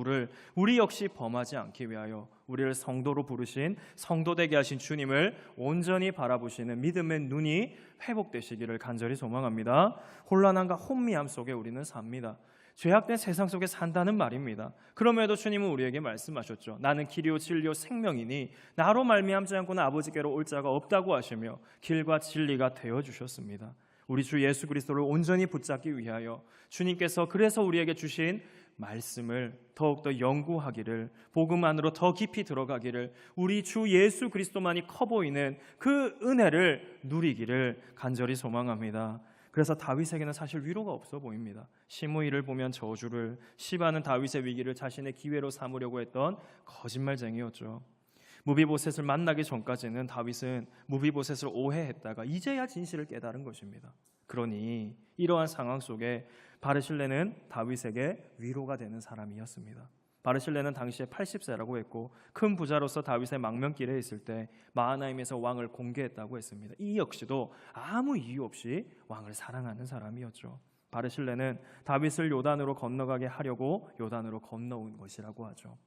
우리 역시 범하지 않기 위하여 우리를 성도로 부르신, 성도 되게 하신 주님을 온전히 바라보시는 믿음의 눈이 회복되시기를 간절히 소망합니다. 혼란함과 혼미함 속에 우리는 삽니다. 죄악된 세상 속에 산다는 말입니다. 그럼에도 주님은 우리에게 말씀하셨죠. 나는 길이요 진리요 생명이니 나로 말미암지 않고는 아버지께로 올 자가 없다고 하시며 길과 진리가 되어주셨습니다. 우리 주 예수 그리스도를 온전히 붙잡기 위하여 주님께서 그래서 우리에게 주신 말씀을 더욱더 연구하기를, 복음 안으로 더 깊이 들어가기를, 우리 주 예수 그리스도만이 커 보이는 그 은혜를 누리기를 간절히 소망합니다. 그래서 다윗에게는 사실 위로가 없어 보입니다. 시므이를 보면 저주를, 시바는 다윗의 위기를 자신의 기회로 삼으려고 했던 거짓말쟁이였죠. 무비보셋을 만나기 전까지는 다윗은 무비보셋을 오해했다가 이제야 진실을 깨달은 것입니다. 그러니 이러한 상황 속에 바르실레는 다윗에게 위로가 되는 사람이었습니다. 바르실레는 당시에 80세라고 했고 큰 부자로서 다윗의 망명길에 있을 때 마하나임에서 왕을 공개했다고 했습니다. 이 역시도 아무 이유 없이 왕을 사랑하는 사람이었죠. 바르실레는 다윗을 요단으로 건너가게 하려고 요단으로 건너온 것이라고 하죠.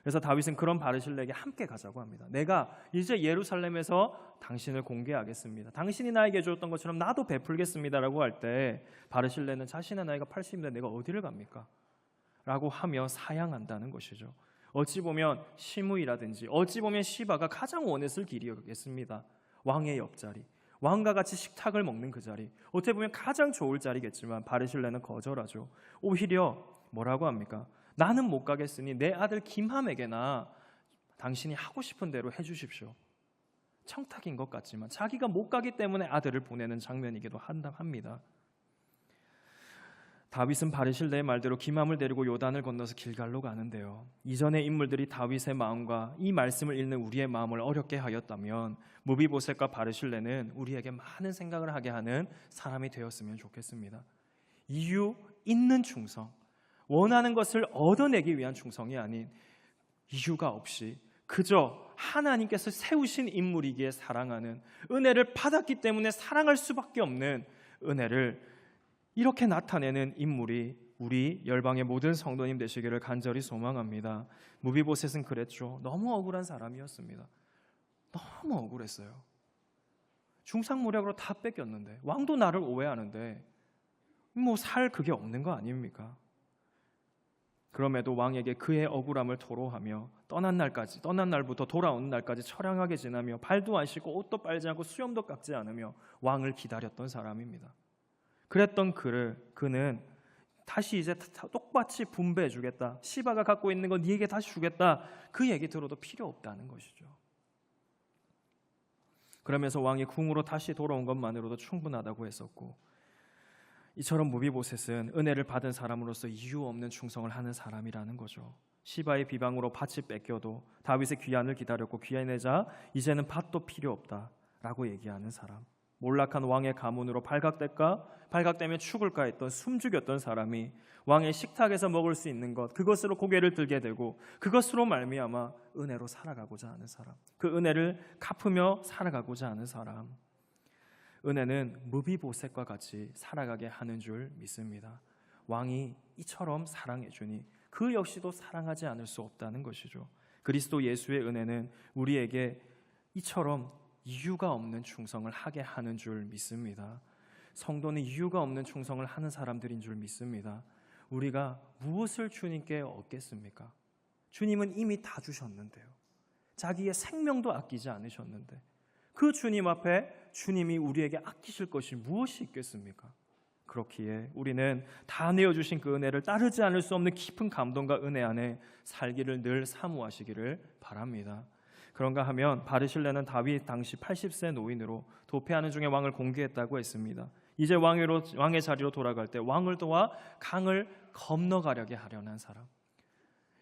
그래서 다윗은 그런 바르실레에게 함께 가자고 합니다. 내가 이제 예루살렘에서 당신을 공개하겠습니다. 당신이 나에게 주었던 것처럼 나도 베풀겠습니다라고 할 때 바르실레는 자신의 나이가 80인데 내가 어디를 갑니까? 라고 하며 사양한다는 것이죠. 어찌 보면 시므이라든지 어찌 보면 시바가 가장 원했을 길이었겠습니다. 왕의 옆자리, 왕과 같이 식탁을 먹는 그 자리, 어떻게 보면 가장 좋을 자리겠지만 바르실레는 거절하죠. 오히려 뭐라고 합니까? 나는 못 가겠으니 내 아들 김함에게나 당신이 하고 싶은 대로 해주십시오. 청탁인 것 같지만 자기가 못 가기 때문에 아들을 보내는 장면이기도 합니다. 다윗은 바르실레의 말대로 김함을 데리고 요단을 건너서 길갈로 가는데요. 이전의 인물들이 다윗의 마음과 이 말씀을 읽는 우리의 마음을 어렵게 하였다면 무비보셋과 바르실레는 우리에게 많은 생각을 하게 하는 사람이 되었으면 좋겠습니다. 이유 있는 충성, 원하는 것을 얻어내기 위한 충성이 아닌 이유가 없이 그저 하나님께서 세우신 인물이기에 사랑하는, 은혜를 받았기 때문에 사랑할 수밖에 없는 은혜를 이렇게 나타내는 인물이 우리 열방의 모든 성도님 되시기를 간절히 소망합니다. 무비보셋은 그랬죠. 너무 억울한 사람이었습니다. 너무 억울했어요. 중상모략으로 다 뺏겼는데, 왕도 나를 오해하는데 뭐 살 그게 없는 거 아닙니까? 그럼에도 왕에게 그의 억울함을 토로하며 떠난 날부터 돌아오는 날까지 처량하게 지나며 발도 안 씻고 옷도 빨지 않고 수염도 깎지 않으며 왕을 기다렸던 사람입니다. 그랬던 그는 다시 이제 똑같이 분배해 주겠다, 시바가 갖고 있는 건 네게 다시 주겠다, 그 얘기 들어도 필요 없다는 것이죠. 그러면서 왕이 궁으로 다시 돌아온 것만으로도 충분하다고 했었고, 이처럼 무비보셋은 은혜를 받은 사람으로서 이유 없는 충성을 하는 사람이라는 거죠. 시바의 비방으로 밭이 뺏겨도 다윗의 귀환을 기다렸고 귀환하자 이제는 밭도 필요 없다라고 얘기하는 사람. 몰락한 왕의 가문으로 발각되면 죽을까 했던 숨죽였던 사람이 왕의 식탁에서 먹을 수 있는 것, 그것으로 고개를 들게 되고 그것으로 말미암아 은혜로 살아가고자 하는 사람, 그 은혜를 갚으며 살아가고자 하는 사람. 은혜는 무비보셋과 같이 살아가게 하는 줄 믿습니다. 왕이 이처럼 사랑해 주니 그 역시도 사랑하지 않을 수 없다는 것이죠. 그리스도 예수의 은혜는 우리에게 이처럼 이유가 없는 충성을 하게 하는 줄 믿습니다. 성도는 이유가 없는 충성을 하는 사람들인 줄 믿습니다. 우리가 무엇을 주님께 얻겠습니까? 주님은 이미 다 주셨는데요. 자기의 생명도 아끼지 않으셨는데 그 주님 앞에 주님이 우리에게 아끼실 것이 무엇이 있겠습니까? 그렇기에 우리는 다 내어주신 그 은혜를 따르지 않을 수 없는 깊은 감동과 은혜 안에 살기를 늘 사모하시기를 바랍니다. 그런가 하면 바르실레는 다윗 당시 80세 노인으로 도패하는 중에 왕을 공개했다고 했습니다. 이제 왕의 자리로 돌아갈 때 왕을 도와 강을 건너가려게 하려는 사람,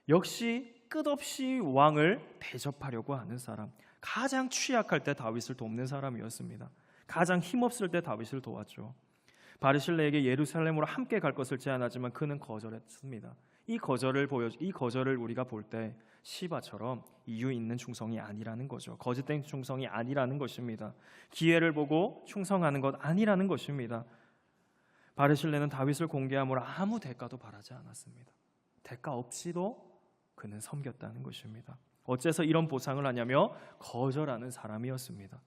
역시 끝없이 왕을 대접하려고 하는 사람, 가장 취약할 때 다윗을 돕는 사람이었습니다. 가장 힘없을 때 다윗을 도왔죠. 바르실레에게 예루살렘으로 함께 갈 것을 제안하지만 그는 거절했습니다. 이 거절을 우리가 볼 때 시바처럼 이유 있는 충성이 아니라는 거죠. 거짓된 충성이 아니라는 것입니다. 기회를 보고 충성하는 것 아니라는 것입니다. 바르실레는 다윗을 공개함으로 아무 대가도 바라지 않았습니다. 대가 없이도 그는 섬겼다는 것입니다. 어째서 이런 보상을 하냐며 거절하는 사람이었습니다.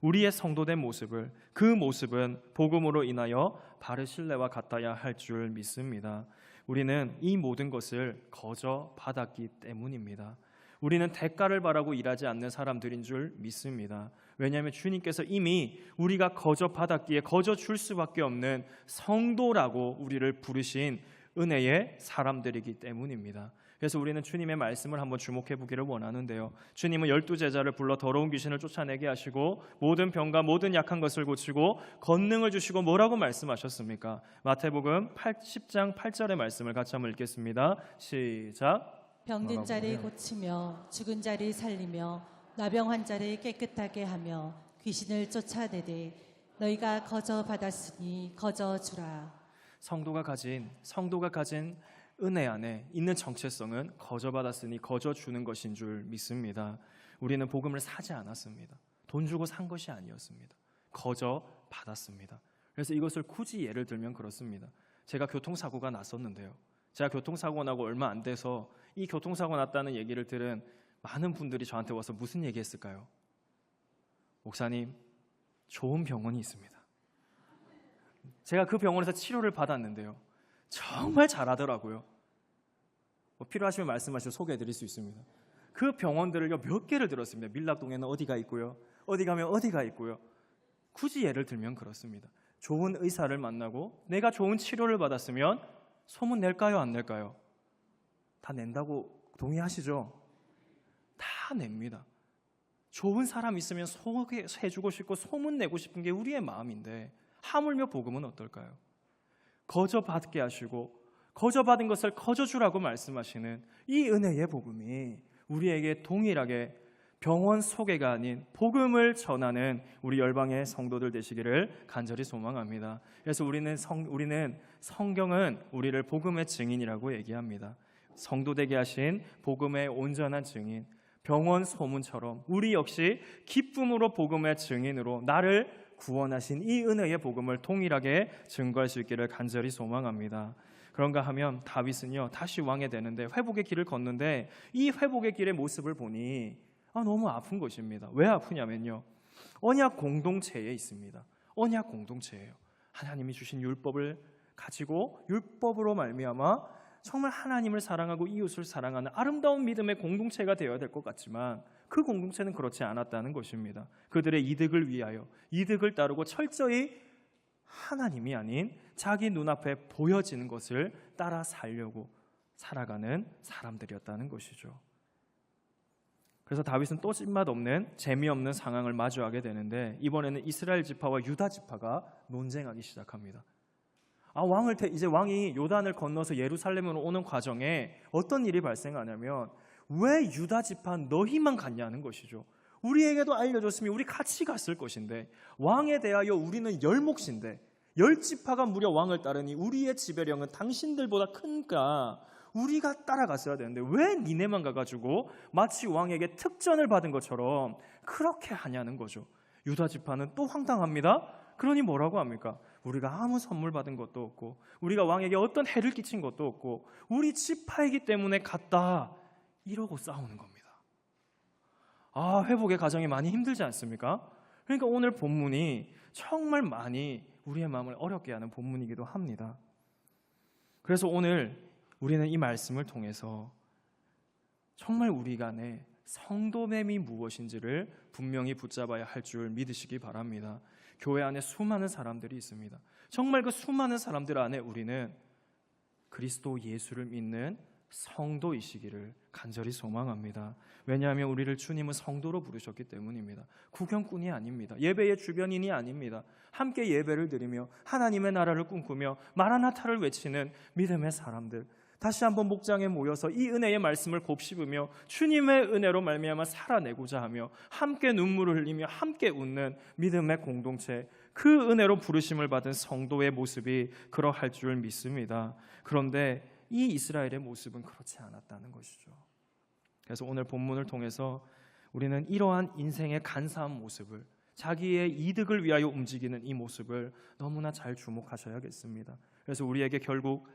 우리의 성도된 모습을, 그 모습은 복음으로 인하여 바르실레와 같아야 할 줄 믿습니다. 우리는 이 모든 것을 거저 받았기 때문입니다. 우리는 대가를 바라고 일하지 않는 사람들인 줄 믿습니다. 왜냐하면 주님께서 이미 우리가 거저 받았기에 거저 줄 수밖에 없는 성도라고 우리를 부르신 은혜의 사람들이기 때문입니다. 그래서 우리는 주님의 말씀을 한번 주목해 보기를 원하는데요. 주님은 12제자를 불러 더러운 귀신을 쫓아내게 하시고 모든 병과 모든 약한 것을 고치고 권능을 주시고 뭐라고 말씀하셨습니까? 마태복음 10장 8절의 말씀을 같이 한번 읽겠습니다. 시작. 병든 자를 고치며 죽은 자를 살리며 나병 환자를 깨끗하게 하며 귀신을 쫓아내되 너희가 거저 받았으니 거저 주라. 성도가 가진 은혜 안에 있는 정체성은 거저 받았으니 거저 주는 것인 줄 믿습니다. 우리는 복음을 사지 않았습니다. 돈 주고 산 것이 아니었습니다. 거저 받았습니다. 그래서 이것을 굳이 예를 들면 그렇습니다. 제가 교통사고가 났었는데요. 제가 교통사고 나고 얼마 안 돼서 이 교통사고 났다는 얘기를 들은 많은 분들이 저한테 와서 무슨 얘기했을까요? 목사님, 좋은 병원이 있습니다. 제가 그 병원에서 치료를 받았는데요. 정말 잘하더라고요. 필요하시면 말씀하시면 소개해드릴 수 있습니다. 그 병원들을요 몇 개를 들었습니다. 밀락동에는 어디가 있고요, 어디 가면 어디가 있고요. 굳이 예를 들면 그렇습니다. 좋은 의사를 만나고 내가 좋은 치료를 받았으면 소문 낼까요, 안 낼까요? 다 낸다고 동의하시죠? 다 냅니다. 좋은 사람 있으면 소개해주고 싶고 소문 내고 싶은 게 우리의 마음인데 하물며 복음은 어떨까요? 거저 받게 하시고 거저 받은 것을 거저 주라고 말씀하시는 이 은혜의 복음이 우리에게 동일하게 병원 소개가 아닌 복음을 전하는 우리 열방의 성도들 되시기를 간절히 소망합니다. 그래서 우리는 성경은 우리를 복음의 증인이라고 얘기합니다. 성도 되게 하신 복음의 온전한 증인, 병원 소문처럼 우리 역시 기쁨으로 복음의 증인으로 나를 구원하신 이 은혜의 복음을 동일하게 증거할 수 있기를 간절히 소망합니다. 그런가 하면 다윗은요 다시 왕이 되는데 회복의 길을 걷는데 이 회복의 길의 모습을 보니 너무 아픈 것입니다. 왜 아프냐면요, 언약 공동체에 있습니다. 언약 공동체예요. 하나님이 주신 율법을 가지고 율법으로 말미암아 정말 하나님을 사랑하고 이웃을 사랑하는 아름다운 믿음의 공동체가 되어야 될 것 같지만 그 공동체는 그렇지 않았다는 것입니다. 그들의 이득을 위하여 이득을 따르고 철저히 하나님이 아닌 자기 눈앞에 보여지는 것을 따라 살려고 살아가는 사람들이었다는 것이죠. 그래서 다윗은 또 찐맛 없는 재미없는 상황을 마주하게 되는데 이번에는 이스라엘 지파와 유다 지파가 논쟁하기 시작합니다. 이제 왕이 요단을 건너서 예루살렘으로 오는 과정에 어떤 일이 발생하냐면 왜 유다 지파 너희만 갔냐는 것이죠. 우리에게도 알려줬으면 우리 같이 갔을 것인데 왕에 대하여 우리는 10몫인데 10지파가 무려 왕을 따르니 우리의 지배령은 당신들보다 크니까 우리가 따라갔어야 되는데 왜 니네만 가가지고 마치 왕에게 특전을 받은 것처럼 그렇게 하냐는 거죠. 유다 지파는 또 황당합니다. 그러니 뭐라고 합니까? 우리가 아무 선물 받은 것도 없고 우리가 왕에게 어떤 해를 끼친 것도 없고 우리 지파이기 때문에 갔다 이러고 싸우는 겁니다. 회복의 과정이 많이 힘들지 않습니까? 그러니까 오늘 본문이 정말 많이 우리의 마음을 어렵게 하는 본문이기도 합니다. 그래서 오늘 우리는 이 말씀을 통해서 정말 우리 간에 성도됨이 무엇인지를 분명히 붙잡아야 할 줄 믿으시기 바랍니다. 교회 안에 수많은 사람들이 있습니다. 정말 그 수많은 사람들 안에 우리는 그리스도 예수를 믿는 성도이시기를 간절히 소망합니다. 왜냐하면 우리를 주님은 성도로 부르셨기 때문입니다. 구경꾼이 아닙니다. 예배의 주변인이 아닙니다. 함께 예배를 드리며 하나님의 나라를 꿈꾸며 마라나타를 외치는 믿음의 사람들, 다시 한번 목장에 모여서 이 은혜의 말씀을 곱씹으며 주님의 은혜로 말미암아 살아내고자 하며 함께 눈물을 흘리며 함께 웃는 믿음의 공동체, 그 은혜로 부르심을 받은 성도의 모습이 그러할 줄 믿습니다. 그런데 이 이스라엘의 모습은 그렇지 않았다는 것이죠. 그래서 오늘 본문을 통해서 우리는 이러한 인생의 간사한 모습을, 자기의 이득을 위하여 움직이는 이 모습을 너무나 잘 주목하셔야겠습니다. 그래서 우리에게 결국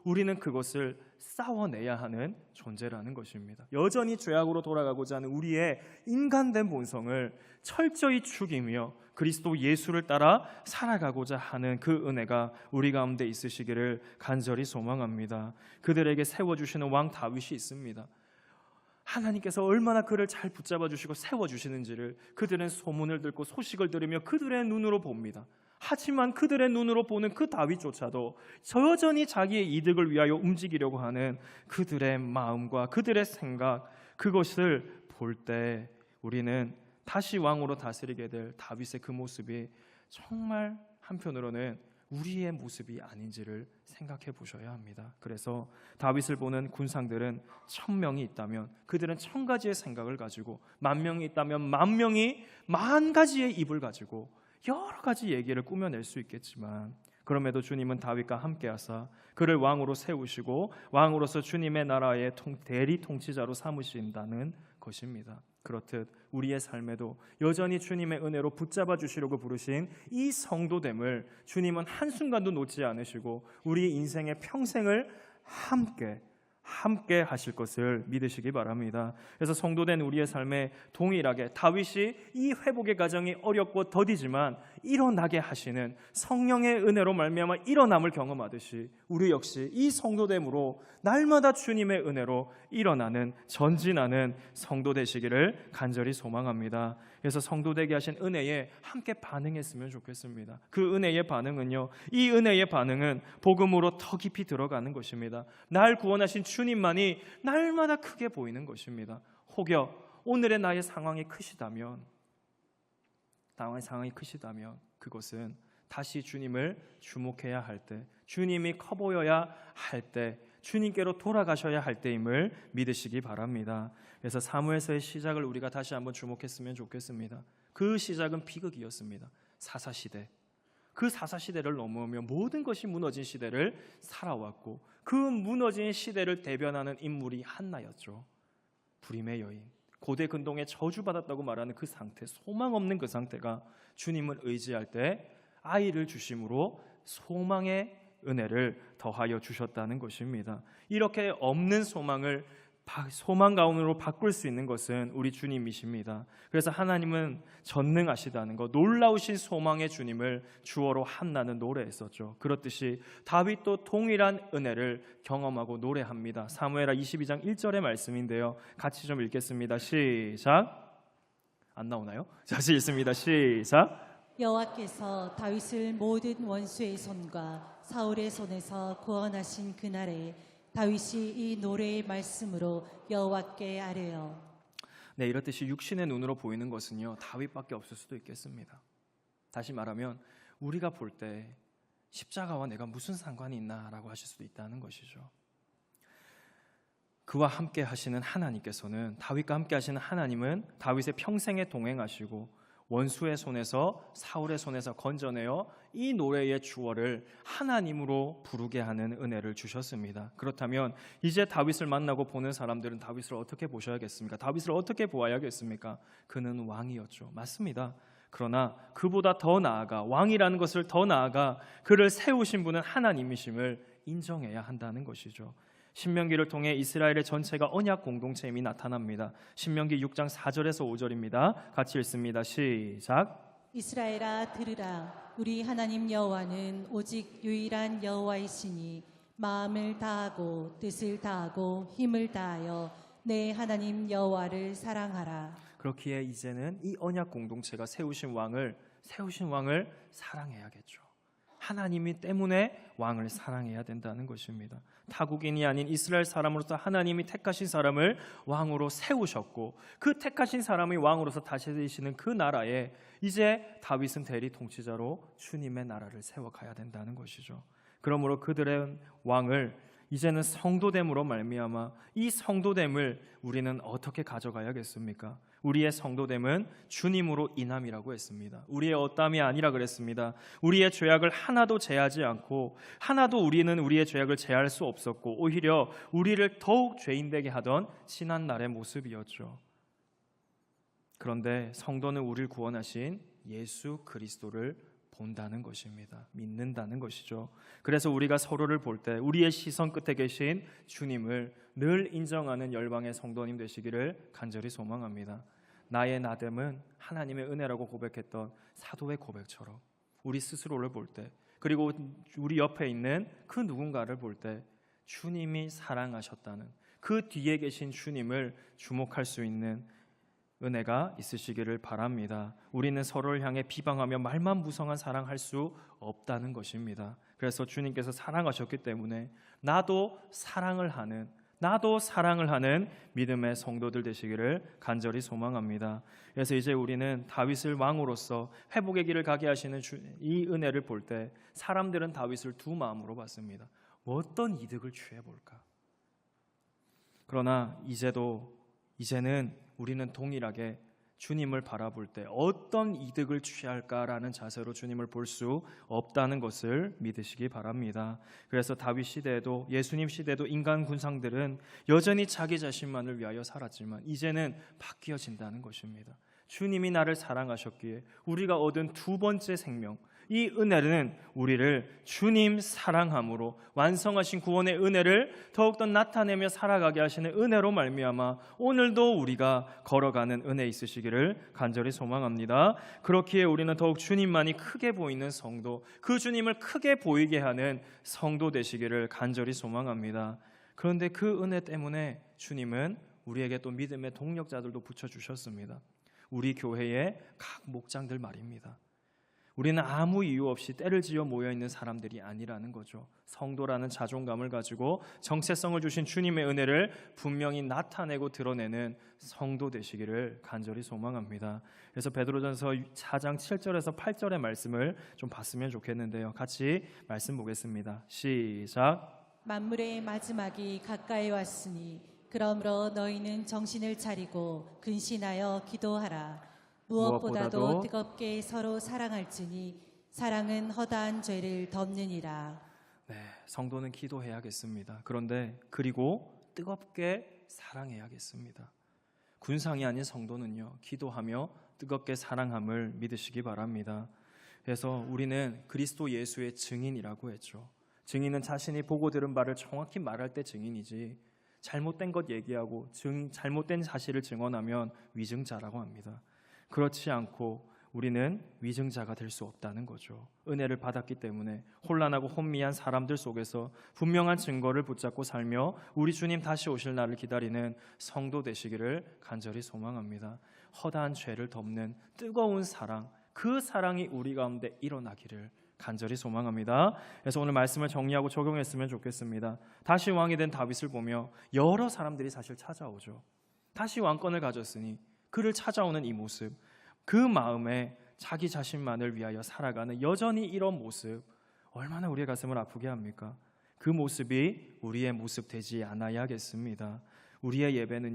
우리는 그것을 싸워내야 하는 존재라는 것입니다. 여전히 죄악으로 돌아가고자 하는 우리의 인간된 본성을 철저히 죽이며 그리스도 예수를 따라 살아가고자 하는 그 은혜가 우리 가운데 있으시기를 간절히 소망합니다. 그들에게 세워주시는 왕 다윗이 있습니다. 하나님께서 얼마나 그를 잘 붙잡아 주시고 세워주시는지를 그들은 소문을 듣고 소식을 들으며 그들의 눈으로 봅니다. 하지만 그들의 눈으로 보는 그 다윗조차도 여전히 자기의 이득을 위하여 움직이려고 하는 그들의 마음과 그들의 생각, 그것을 볼 때 우리는 다시 왕으로 다스리게 될 다윗의 그 모습이 정말 한편으로는 우리의 모습이 아닌지를 생각해 보셔야 합니다. 그래서 다윗을 보는 군상들은 1000명이 있다면 그들은 1000가지의 생각을 가지고, 10,000명이 있다면 10,000명이 10,000가지의 입을 가지고 여러 가지 얘기를 꾸며낼 수 있겠지만, 그럼에도 주님은 다윗과 함께하사 그를 왕으로 세우시고 왕으로서 주님의 나라의 대리 통치자로 삼으신다는 것입니다. 그렇듯 우리의 삶에도 여전히 주님의 은혜로 붙잡아 주시려고 부르신 이 성도됨을 주님은 한순간도 놓지 않으시고 우리 인생의 평생을 함께 하실 것을 믿으시기 바랍니다. 그래서 성도된 우리의 삶에 동일하게 다윗이 이 회복의 과정이 어렵고 더디지만 일어나게 하시는 성령의 은혜로 말미암아 일어남을 경험하듯이 우리 역시 이 성도됨으로 날마다 주님의 은혜로 일어나는 전진하는 성도 되시기를 간절히 소망합니다. 그래서 성도되게 하신 은혜에 함께 반응했으면 좋겠습니다. 그 은혜의 반응은요, 이 은혜의 반응은 복음으로 더 깊이 들어가는 것입니다. 날 구원하신 주님만이 날마다 크게 보이는 것입니다. 혹여 오늘의 나의 상황이 크시다면 그것은 다시 주님을 주목해야 할 때, 주님이 커 보여야 할 때, 주님께로 돌아가셔야 할 때임을 믿으시기 바랍니다. 그래서 사무엘서의 시작을 우리가 다시 한번 주목했으면 좋겠습니다. 그 시작은 비극이었습니다. 사사시대. 그 사사시대를 넘으며 모든 것이 무너진 시대를 살아왔고, 그 무너진 시대를 대변하는 인물이 한나였죠. 불임의 여인, 고대 근동에 저주받았다고 말하는 그 상태, 소망 없는 그 상태가 주님을 의지할 때 아이를 주심으로 소망의 은혜를 더하여 주셨다는 것입니다. 이렇게 없는 소망을 소망 가운으로 바꿀 수 있는 것은 우리 주님이십니다. 그래서 하나님은 전능하시다는 것, 놀라우신 소망의 주님을 주어로 한나는 노래했었죠. 그렇듯이 다윗도 동일한 은혜를 경험하고 노래합니다. 사무엘하 22장 1절의 말씀인데요, 같이 좀 읽겠습니다. 시작. 안 나오나요? 다시 읽습니다. 시작. 여호와께서 다윗을 모든 원수의 손과 사울의 손에서 구원하신 그날에 다윗이 이 노래의 말씀으로 여호와께 아뢰어. 네, 이렇듯이 육신의 눈으로 보이는 것은요, 다윗밖에 없을 수도 있겠습니다. 다시 말하면 우리가 볼 때 십자가와 내가 무슨 상관이 있나라고 하실 수도 있다는 것이죠. 그와 함께 하시는 하나님께서는, 다윗과 함께 하시는 하나님은 다윗의 평생에 동행하시고 원수의 손에서, 사울의 손에서 건져내어 이 노래의 주어를 하나님으로 부르게 하는 은혜를 주셨습니다. 그렇다면 이제 다윗을 만나고 보는 사람들은 다윗을 어떻게 보셔야겠습니까? 다윗을 어떻게 보아야겠습니까? 그는 왕이었죠. 맞습니다. 그러나 그보다 더 나아가, 왕이라는 것을 더 나아가 그를 세우신 분은 하나님이심을 인정해야 한다는 것이죠. 신명기를 통해 이스라엘의 전체가 언약 공동체임이 나타납니다. 신명기 6장 4절에서 5절입니다. 같이 읽습니다. 시작. 이스라엘아 들으라. 우리 하나님 여호와는 오직 유일한 여호와이시니 마음을 다하고 뜻을 다하고 힘을 다하여 내 하나님 여호와를 사랑하라. 그렇기에 이제는 이 언약 공동체가 세우신 왕을 사랑해야겠죠. 하나님이 때문에 왕을 사랑해야 된다는 것입니다. 타국인이 아닌 이스라엘 사람으로서 하나님이 택하신 사람을 왕으로 세우셨고, 그 택하신 사람이 왕으로서 다스리시는 그 나라에 이제 다윗은 대리 통치자로 주님의 나라를 세워가야 된다는 것이죠. 그러므로 그들의 왕을 이제는 성도됨으로 말미암아 이 성도됨을 우리는 어떻게 가져가야겠습니까? 우리의 성도됨은 주님으로 인함이라고 했습니다. 우리의 어땀이 아니라 그랬습니다. 우리의 죄악을 하나도 제하지 않고, 하나도 우리는 우리의 죄악을 제할 수 없었고, 오히려 우리를 더욱 죄인되게 하던 지난날의 모습이었죠. 그런데 성도는 우리를 구원하신 예수 그리스도를 본다는 것입니다. 믿는다는 것이죠. 그래서 우리가 서로를 볼 때 우리의 시선 끝에 계신 주님을 늘 인정하는 열방의 성도님 되시기를 간절히 소망합니다. 나의 나됨은 하나님의 은혜라고 고백했던 사도의 고백처럼 우리 스스로를 볼 때, 그리고 우리 옆에 있는 그 누군가를 볼 때 주님이 사랑하셨다는 그 뒤에 계신 주님을 주목할 수 있는 은혜가 있으시기를 바랍니다. 우리는 서로를 향해 비방하며 말만 무성한 사랑할 수 없다는 것입니다. 그래서 주님께서 사랑하셨기 때문에 나도 사랑을 하는 믿음의 성도들 되시기를 간절히 소망합니다. 그래서 이제 우리는 다윗을 왕으로서 회복의 길을 가게 하시는 이 은혜를 볼 때 사람들은 다윗을 두 마음으로 봤습니다. 어떤 이득을 취해볼까? 그러나 이제는 우리는 동일하게 주님을 바라볼 때 어떤 이득을 취할까라는 자세로 주님을 볼 수 없다는 것을 믿으시기 바랍니다. 그래서 다윗 시대에도 예수님 시대에도 인간 군상들은 여전히 자기 자신만을 위하여 살았지만 이제는 바뀌어진다는 것입니다. 주님이 나를 사랑하셨기에 우리가 얻은 두 번째 생명, 이 은혜는 우리를 주님 사랑함으로 완성하신 구원의 은혜를 더욱더 나타내며 살아가게 하시는 은혜로 말미암아 오늘도 우리가 걸어가는 은혜 있으시기를 간절히 소망합니다. 그렇기에 우리는 더욱 주님만이 크게 보이는 성도, 그 주님을 크게 보이게 하는 성도 되시기를 간절히 소망합니다. 그런데 그 은혜 때문에 주님은 우리에게 또 믿음의 동력자들도 붙여주셨습니다. 우리 교회의 각 목장들 말입니다. 우리는 아무 이유 없이 때를 지어 모여있는 사람들이 아니라는 거죠. 성도라는 자존감을 가지고 정체성을 주신 주님의 은혜를 분명히 나타내고 드러내는 성도 되시기를 간절히 소망합니다. 그래서 베드로전서 4장 7절에서 8절의 말씀을 좀 봤으면 좋겠는데요. 같이 말씀 보겠습니다. 시작. 만물의 마지막이 가까이 왔으니 그러므로 너희는 정신을 차리고 근신하여 기도하라. 무엇보다도 뜨겁게 서로 사랑할지니 사랑은 허다한 죄를 덮느니라. 네, 성도는 기도해야겠습니다. 그리고 뜨겁게 사랑해야겠습니다. 군상이 아닌 성도는요, 기도하며 뜨겁게 사랑함을 믿으시기 바랍니다. 그래서 우리는 그리스도 예수의 증인이라고 했죠. 증인은 자신이 보고 들은 바를 정확히 말할 때 증인이지, 잘못된 것 얘기하고 잘못된 사실을 증언하면 위증자라고 합니다. 그렇지 않고 우리는 위증자가 될 수 없다는 거죠. 은혜를 받았기 때문에 혼란하고 혼미한 사람들 속에서 분명한 증거를 붙잡고 살며 우리 주님 다시 오실 날을 기다리는 성도 되시기를 간절히 소망합니다. 허다한 죄를 덮는 뜨거운 사랑, 그 사랑이 우리 가운데 일어나기를 간절히 소망합니다. 그래서 오늘 말씀을 정리하고 적용했으면 좋겠습니다. 다시 왕이 된 다윗을 보며 여러 사람들이 사실 찾아오죠. 다시 왕권을 가졌으니 그를 찾아오는 이 모습, 그 마음에 자기 자신만을 위하여 살아가는 여전히 이런 모습, 얼마나 우리의 가슴을 아프게 합니까? 그 모습이 우리의 모습 되지 않아야겠습니다. 우리의 예배는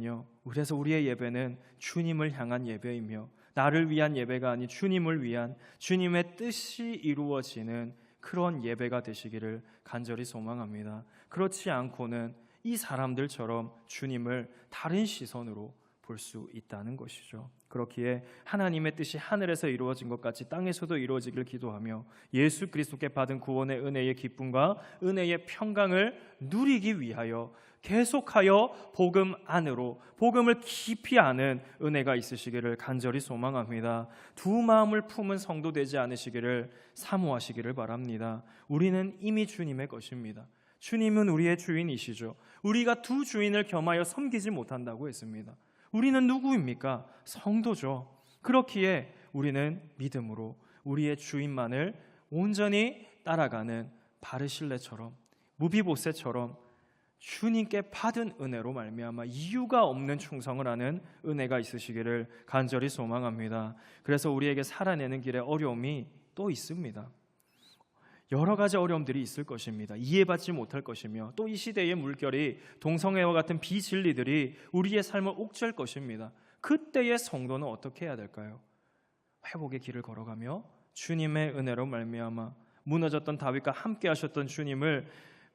주님을 향한 예배이며 나를 위한 예배가 아닌 주님을 위한 주님의 뜻이 이루어지는 그런 예배가 되시기를 간절히 소망합니다. 그렇지 않고는 이 사람들처럼 주님을 다른 시선으로 볼 수 있다는 것이죠. 그렇기에 하나님의 뜻이 하늘에서 이루어진 것 같이 땅에서도 이루어지길 기도하며 예수 그리스도께 받은 구원의 은혜의 기쁨과 은혜의 평강을 누리기 위하여 계속하여 복음 안으로, 복음을 깊이 아는 은혜가 있으시기를 간절히 소망합니다. 두 마음을 품은 성도 되지 않으시기를 사모하시기를 바랍니다. 우리는 이미 주님의 것입니다. 주님은 우리의 주인이시죠. 우리가 두 주인을 겸하여 섬기지 못한다고 했습니다. 우리는 누구입니까? 성도죠. 그렇기에 우리는 믿음으로 우리의 주인만을 온전히 따라가는 바르실레처럼, 무비보셋처럼 주님께 받은 은혜로 말미암아 이유가 없는 충성을 하는 은혜가 있으시기를 간절히 소망합니다. 그래서 우리에게 살아내는 길에 어려움이 또 있습니다. 여러 가지 어려움들이 있을 것입니다. 이해받지 못할 것이며 또 이 시대의 물결이 동성애와 같은 비진리들이 우리의 삶을 옥죄할 것입니다. 그때의 성도는 어떻게 해야 될까요? 회복의 길을 걸어가며 주님의 은혜로 말미암아 무너졌던 다윗과 함께 하셨던 주님을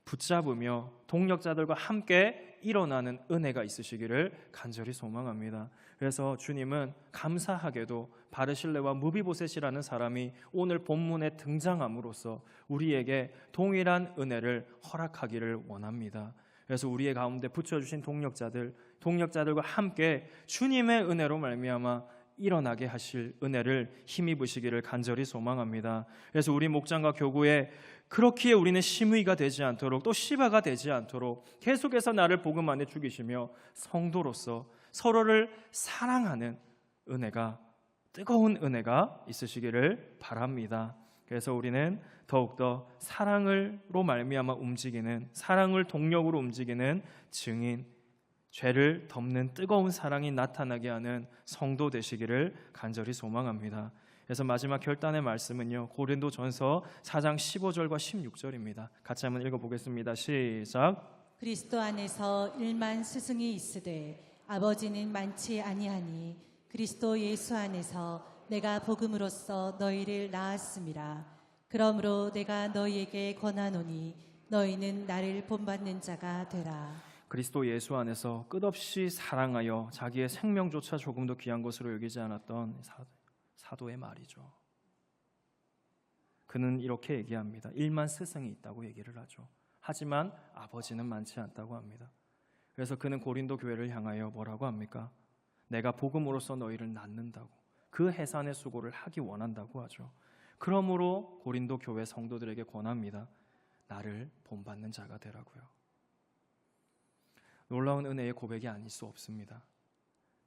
붙잡으며 동력자들과 함께 일어나는 은혜가 있으시기를 간절히 소망합니다. 그래서 주님은 감사하게도 바르실레와 무비보셋이라는 사람이 오늘 본문에 등장함으로써 우리에게 동일한 은혜를 허락하기를 원합니다. 그래서 우리의 가운데 붙여주신 동력자들과 함께 주님의 은혜로 말미암아 일어나게 하실 은혜를 힘입으시기를 간절히 소망합니다. 그래서 우리 목장과 교구에 그렇기에 우리는 심의가 되지 않도록 또 시바가 되지 않도록 계속해서 나를 복음 안에 죽이시며 성도로서 서로를 사랑하는 은혜가, 뜨거운 은혜가 있으시기를 바랍니다. 그래서 우리는 더욱더 사랑으로 말미암아 움직이는, 사랑을 동력으로 움직이는 증인, 죄를 덮는 뜨거운 사랑이 나타나게 하는 성도 되시기를 간절히 소망합니다. 그래서 마지막 결단의 말씀은요, 고린도전서 4장 15절과 16절입니다. 같이 한번 읽어보겠습니다. 시작. 그리스도 안에서 일만 스승이 있으되 아버지는 많지 아니하니 그리스도 예수 안에서 내가 복음으로써 너희를 낳았음이라. 그러므로 내가 너희에게 권하노니 너희는 나를 본받는 자가 되라. 그리스도 예수 안에서 끝없이 사랑하여 자기의 생명조차 조금도 귀한 것으로 여기지 않았던 사도의 말이죠. 그는 이렇게 얘기합니다. 일만 스승이 있다고 얘기를 하죠. 하지만 아버지는 많지 않다고 합니다. 그래서 그는 고린도 교회를 향하여 뭐라고 합니까? 내가 복음으로써 너희를 낳는다고, 그 해산의 수고를 하기 원한다고 하죠. 그러므로 고린도 교회 성도들에게 권합니다. 나를 본받는 자가 되라고요. 놀라운 은혜의 고백이 아닐 수 없습니다.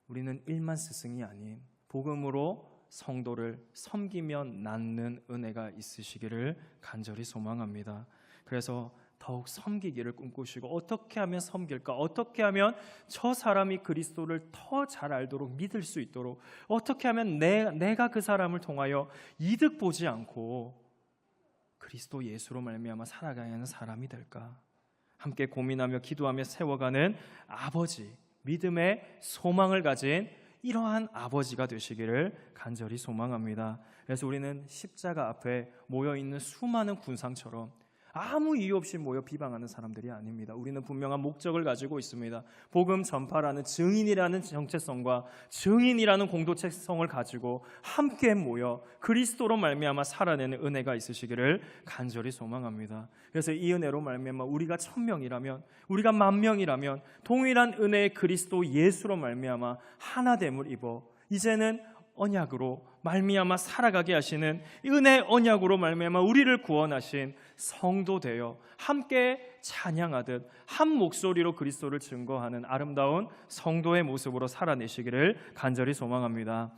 우리는 일만 스승이 아닌 복음으로 성도를 섬기며 낳는 은혜가 있으시기를 간절히 소망합니다. 그래서 더욱 섬기기를 꿈꾸시고, 어떻게 하면 섬길까? 어떻게 하면 저 사람이 그리스도를 더 잘 알도록 믿을 수 있도록, 어떻게 하면 내가 그 사람을 통하여 이득 보지 않고 그리스도 예수로 말미암아 살아가야 하는 사람이 될까? 함께 고민하며 기도하며 세워가는 아버지, 믿음의 소망을 가진 이러한 아버지가 되시기를 간절히 소망합니다. 그래서 우리는 십자가 앞에 모여있는 수많은 군상처럼 아무 이유 없이 모여 비방하는 사람들이 아닙니다. 우리는 분명한 목적을 가지고 있습니다. 복음 전파라는 증인이라는 정체성과 증인이라는 공동체성을 가지고 함께 모여 그리스도로 말미암아 살아내는 은혜가 있으시기를 간절히 소망합니다. 그래서 이 은혜로 말미암아 우리가 1000명이라면, 우리가 10,000명이라면 동일한 은혜의 그리스도 예수로 말미암아 하나됨을 입어 이제는 언약으로 말미암아 살아가게 하시는 은혜 언약으로 말미암아 우리를 구원하신 성도 되어 함께 찬양하듯 한 목소리로 그리스도를 증거하는 아름다운 성도의 모습으로 살아내시기를 간절히 소망합니다.